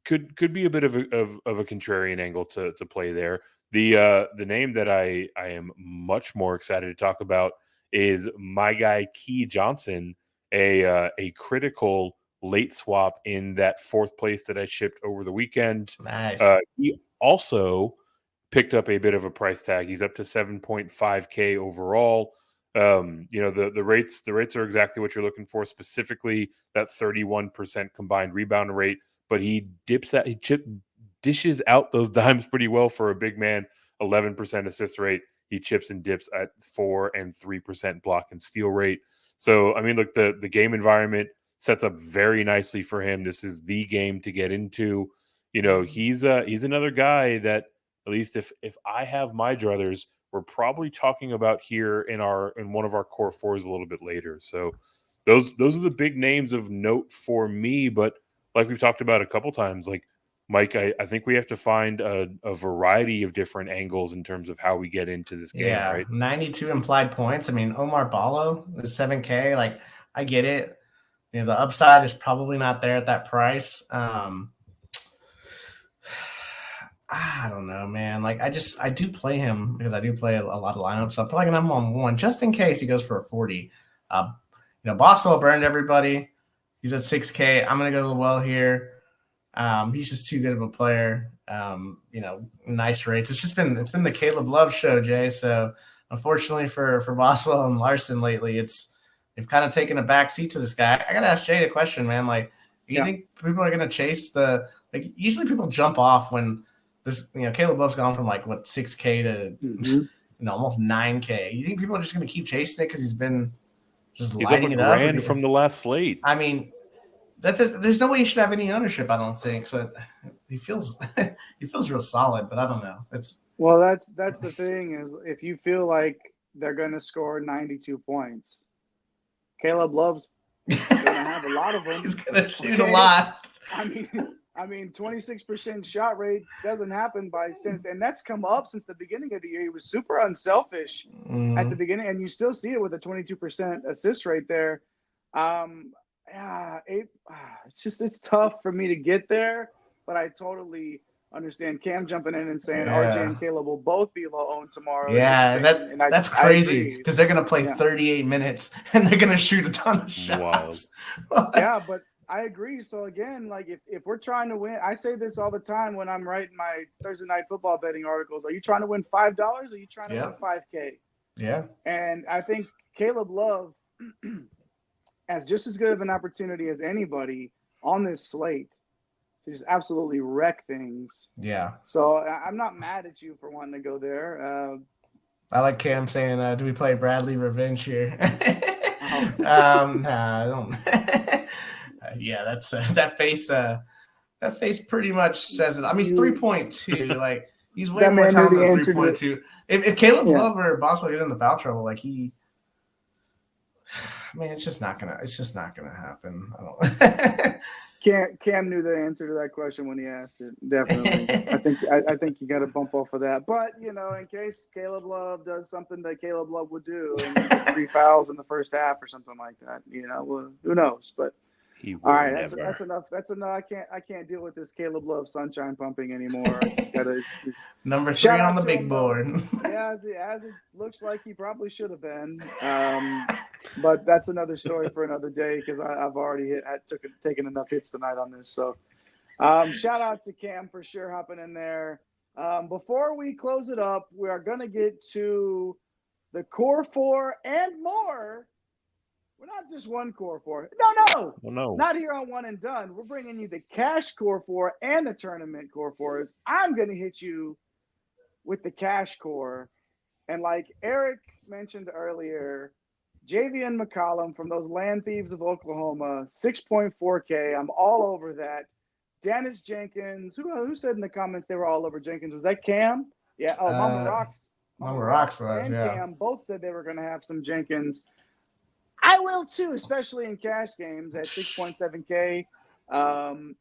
could be a bit of a contrarian angle to play there. The name that I am much more excited to talk about is my guy Key Johnson, a critical late swap in that fourth place that I shipped over the weekend. Nice. He also picked up a bit of a price tag. He's up to 7.5K overall. The rates are exactly what you're looking for, specifically that 31% combined rebound rate, but he dishes out those dimes pretty well for a big man. 11% assist rate. He chips and dips at 4% and 3% block and steal rate. So, I mean, look, the game environment sets up very nicely for him. This is the game to get into. He's another guy that, at least if I have my druthers, we're probably talking about here in one of our core fours a little bit later. So those are the big names of note for me. But like we've talked about a couple times, like Mike, I think we have to find a variety of different angles in terms of how we get into this game, right? 92 implied points. I mean, Omar Ballo is 7K. Like, I get it. You know, the upside is probably not there at that price. I don't know, man. Like, I do play him because I do play a lot of lineups. So I'm playing him on one just in case he goes for a 40. Boswell burned everybody. He's at 6K. I'm gonna go to the well here. He's just too good of a player. Nice rates. It's been the Caleb Love show, Jay. So unfortunately for Boswell and Larson lately, they've kind of taken a back seat to this guy. I gotta ask Jay a question, man. Like, do you think people are gonna chase usually people jump off when this, Caleb Love's gone from 6K to almost 9K. You think people are just gonna keep chasing it because he's been just lighting it up? He's up a grand from the last slate. I mean, there's no way you should have any ownership, I don't think. So he feels real solid, but I don't know. That's the thing is, if you feel like they're going to score 92 points, Caleb Love's going to have a lot of them. He's going to shoot a lot. I mean, 26% shot rate doesn't happen and that's come up since the beginning of the year. He was super unselfish at the beginning, and you still see it with a 22% assist rate there. It's tough for me to get there, but I totally understand Cam jumping in and saying RJ and Caleb will both be low owned tomorrow. Yeah, that's crazy because they're going to play 38 minutes and they're going to shoot a ton of shots. Yeah, but I agree. So again, if we're trying to win, I say this all the time when I'm writing my Thursday night football betting articles. Are you trying to win $5? Or are you trying to win $5K? Yeah. And I think Caleb Love has just as good of an opportunity as anybody on this slate to just absolutely wreck things. Yeah. So I'm not mad at you for wanting to go there. I like Cam saying, do we play Bradley Revenge here? I don't. Yeah, that's that face. That face pretty much says it. I mean, he's 3.2. He's way more talented than 3.2. If Caleb Love or Boswell get in the foul trouble, it's just not gonna happen. I don't. Cam knew the answer to that question when he asked it. Definitely, I think you got to bump off of that. But in case Caleb Love does something that Caleb Love would do and get 3 fouls in the first half or something like that, who knows? But all right, that's enough. That's enough. I can't deal with this Caleb Love sunshine pumping anymore. I just gotta number 3 on the big board. Yeah, as it looks like he probably should have been. But that's another story for another day because I've already taken enough hits tonight on this. So shout out to Cam for sure hopping in there. Before we close it up, we are gonna get to the core 4 and more. We're not just one core 4. No. Not here on One and Done. We're bringing you the cash core 4 and the tournament core 4s. I'm going to hit you with the cash core. And like Eric mentioned earlier, Javian McCollum from those Land Thieves of Oklahoma, 6.4K. I'm all over that. Dennis Jenkins. Who said in the comments they were all over Jenkins? Was that Cam? Yeah. Oh, Mama Rocks. Mama Rocks was, and Cam both said they were going to have some Jenkins. I will too, especially in cash games at 6.7K.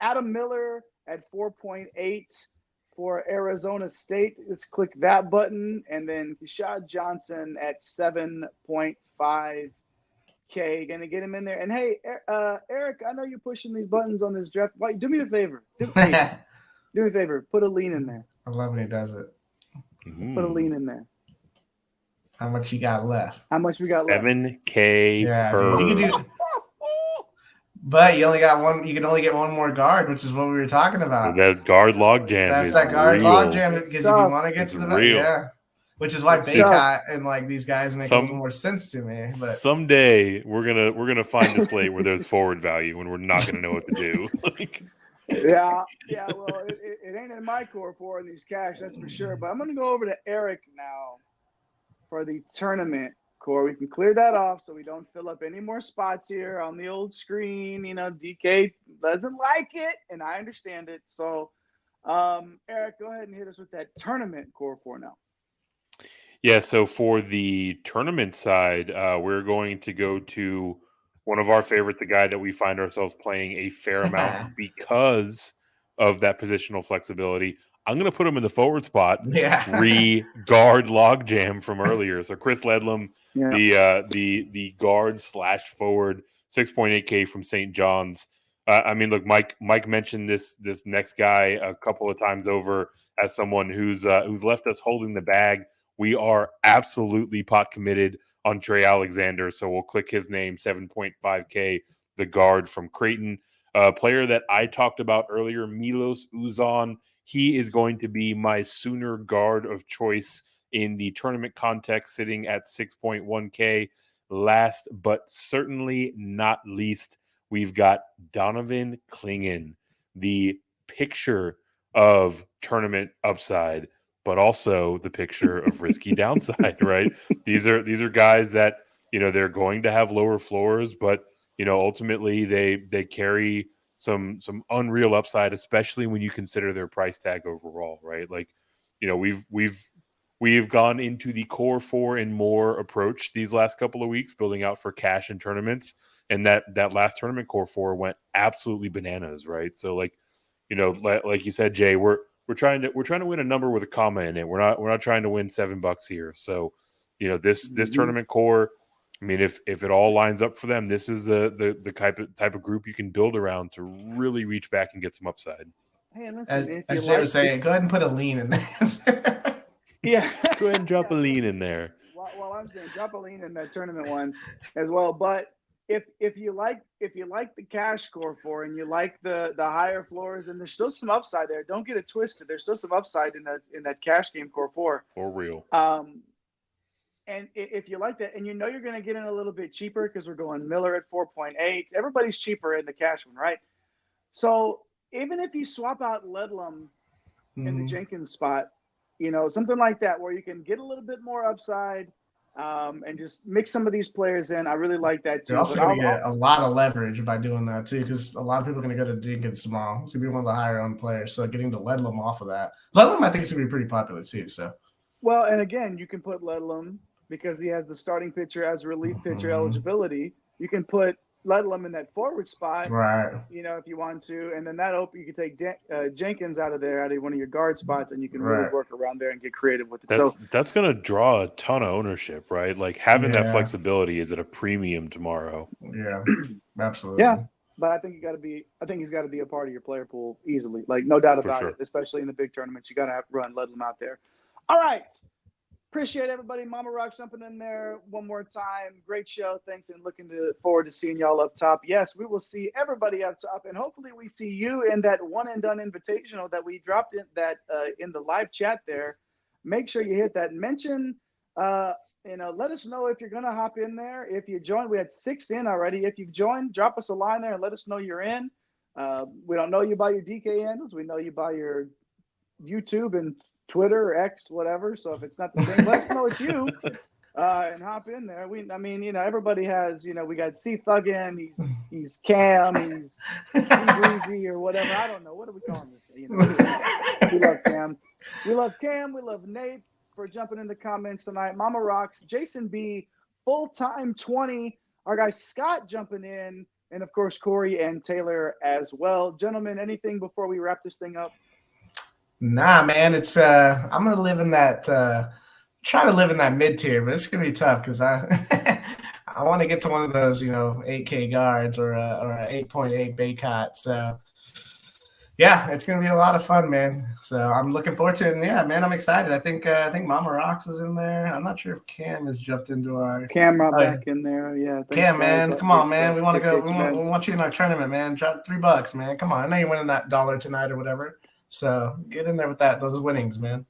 Adam Miller at 4.8 for Arizona State. Let's click that button. And then Keshad Johnson at 7.5K. Going to get him in there. And hey, Eric, I know you're pushing these buttons on this draft. Why, do me a favor. Do me a favor. Put a lean in there. I love when he does it. Put a lean in there. How much you got left? How much we got left? 7K per. Dude, you can do, but you only got one. You can only get one more guard, which is what we were talking about. That guard logjam. That's that guard logjam because if you want to get to the real. Which is why Baycott and these guys make a little more sense to me. But someday we're gonna find a slate where there's forward value and we're not gonna know what to do. Yeah. Well, it ain't in my core 4 in these cash, that's for sure. But I'm gonna go over to Eric now for the tournament core. We can clear that off so we don't fill up any more spots here on the old screen. DK doesn't like it, and I understand it. So, Eric, go ahead and hit us with that tournament core 4 now. Yeah, so for the tournament side, we're going to go to one of our favorites, the guy that we find ourselves playing a fair amount because of that positional flexibility. I'm going to put him in the forward spot, Yeah. guard logjam from earlier. So Chris Ledlam, Yeah. the guard / forward, 6.8K from St. John's. I mean, look, Mike mentioned this next guy a couple of times over as someone who's left us holding the bag. We are absolutely pot committed on Trey Alexander, so we'll click his name, 7.5K, the guard from Creighton. Player that I talked about earlier, Milos Uzan. He is going to be my Sooner guard of choice in the tournament context, sitting at 6.1K. Last but certainly not least, we've got Donovan Clingan, the picture of tournament upside, but also the picture of risky downside, right? These are guys that, they're going to have lower floors, but ultimately they carry some unreal upside, especially when you consider their price tag overall, right? Like, we've gone into the core 4 and more approach these last couple of weeks, building out for cash and tournaments, and that last tournament core 4 went absolutely bananas, right? So like you said, Jay, we're trying to win a number with a comma in it. We're not trying to win $7 here. So this tournament core, I mean, if it all lines up for them, this is the type of group you can build around to really reach back and get some upside. Hey, listen, as Jay was saying, go ahead and put a lean in there. Yeah, go ahead and drop a lean in there. Well, I'm saying drop a lean in that tournament one as well. But if you like the cash core 4 and you like the higher floors, and there's still some upside there. Don't get it twisted. There's still some upside in that cash game core 4. For real. And if you like that, and you're going to get in a little bit cheaper because we're going Miller at 4.8. Everybody's cheaper in the cash one, right? So even if you swap out Ledlam in the Jenkins spot, something like that where you can get a little bit more upside and just mix some of these players in. I really like that too. You're also going to get a lot of leverage by doing that too, because a lot of people are going to go to Jenkins small. It's going to be one of the higher owned players. So getting the Ledlam off of that. Ledlam, I think, is going to be pretty popular too. So. Well, and again, you can put Ledlam because he has the starting pitcher as relief pitcher eligibility. You can put Ledlam in that forward spot, right? If you want to, and then you can take Jenkins out of one of your guard spots, and you can really work around there and get creative with it. That's going to draw a ton of ownership, right? Like having that flexibility is at a premium tomorrow. Yeah, absolutely. Yeah, but I think he's got to be a part of your player pool easily, like no doubt about it. Especially in the big tournaments, you got to run Ledlam out there. All right. Appreciate everybody. Mama Rock jumping in there one more time. Great show. Thanks, and looking forward to seeing y'all up top. Yes, we will see everybody up top, and hopefully we see you in that one and done invitational that we dropped in the live chat there. Make sure you hit that. Mention, let us know if you're going to hop in there. If you join, we had 6 in already. If you've joined, drop us a line there and let us know you're in. We don't know you by your DK handles. We know you by your YouTube and Twitter or X, whatever. So if it's not the same, let us know it's you and hop in there. Everybody has, we got C Thuggin, he's Cam, he's Breezy or whatever. I don't know. What are we calling this guy? We love Cam. We love Cam. We love Nate for jumping in the comments tonight. Mama Rocks, Jason B, full-time 20. Our guy Scott jumping in. And of course, Corey and Taylor as well. Gentlemen, anything before we wrap this thing up? Nah, man, it's I'm gonna live in that try to live in that mid tier, but it's gonna be tough because I I want to get to one of those 8K guards or a 8.8 Baycott. So yeah, it's gonna be a lot of fun, man. So I'm looking forward to it. And yeah, man, I'm excited. I think Mama Rocks is in there. I'm not sure if Cam has jumped into our Cam back in there. Yeah, Cam, man, come on, man. We want to go. We want you in our tournament, man. Drop $3, man. Come on, I know you're winning that $1 tonight or whatever. So get in there with those winnings, man.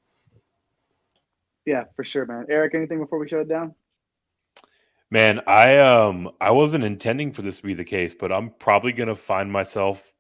Yeah, for sure, man. Eric, anything before we shut it down? Man, I wasn't intending for this to be the case, but I'm probably gonna find myself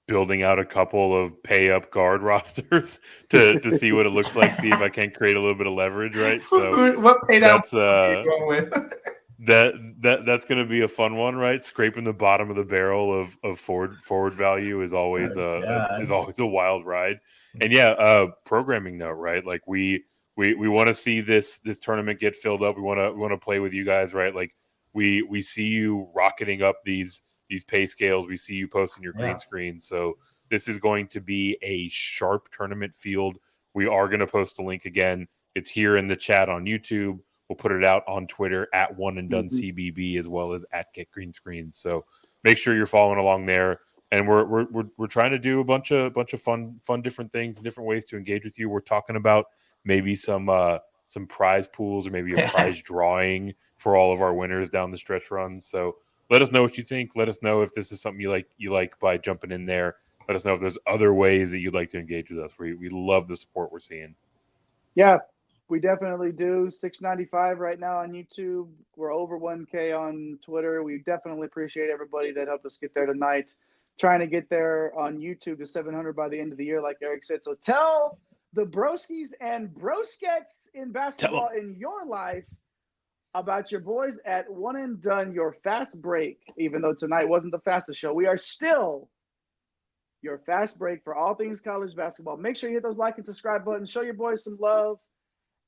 building out a couple of pay up guard rosters to see what it looks like, see if I can create a little bit of leverage, right? So what paid out are you going with? That's going to be a fun one, right? Scraping the bottom of the barrel of forward value is always a wild ride. And programming note, right? Like we want to see this tournament get filled up. We want to play with you guys, right? Like we see you rocketing up these pay scales. We see you posting your green screen. So This is going to be a sharp tournament field. We are going to post a link again. It's here in the chat on YouTube. We'll put it out on Twitter at One and Done CBB, as well as at Get Green Screens. So make sure you're following along there. And we're trying to do a bunch of fun different things and different ways to engage with you. We're talking about maybe some prize pools or maybe a prize drawing for all of our winners down the stretch runs. So let us know what you think. Let us know if this is something you like by jumping in there. Let us know if there's other ways that you'd like to engage with us. We love the support we're seeing. Yeah, we definitely do. $6.95 right now on YouTube. We're over 1K on Twitter. We definitely appreciate everybody that helped us get there tonight. Trying to get there on YouTube to 700 by the end of the year, like Eric said. So tell the broskies and broskets in basketball in your life about your boys at One and Done, your fast break. Even though tonight wasn't the fastest show, we are still your fast break for all things college basketball. Make sure you hit those like and subscribe buttons. Show your boys some love.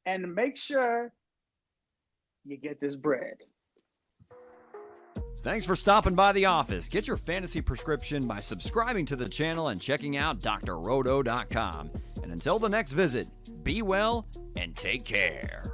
And make sure you get this bread. Thanks for stopping by the office. Get your fantasy prescription by subscribing to the channel and checking out drroto.com. And until the next visit, be well and take care.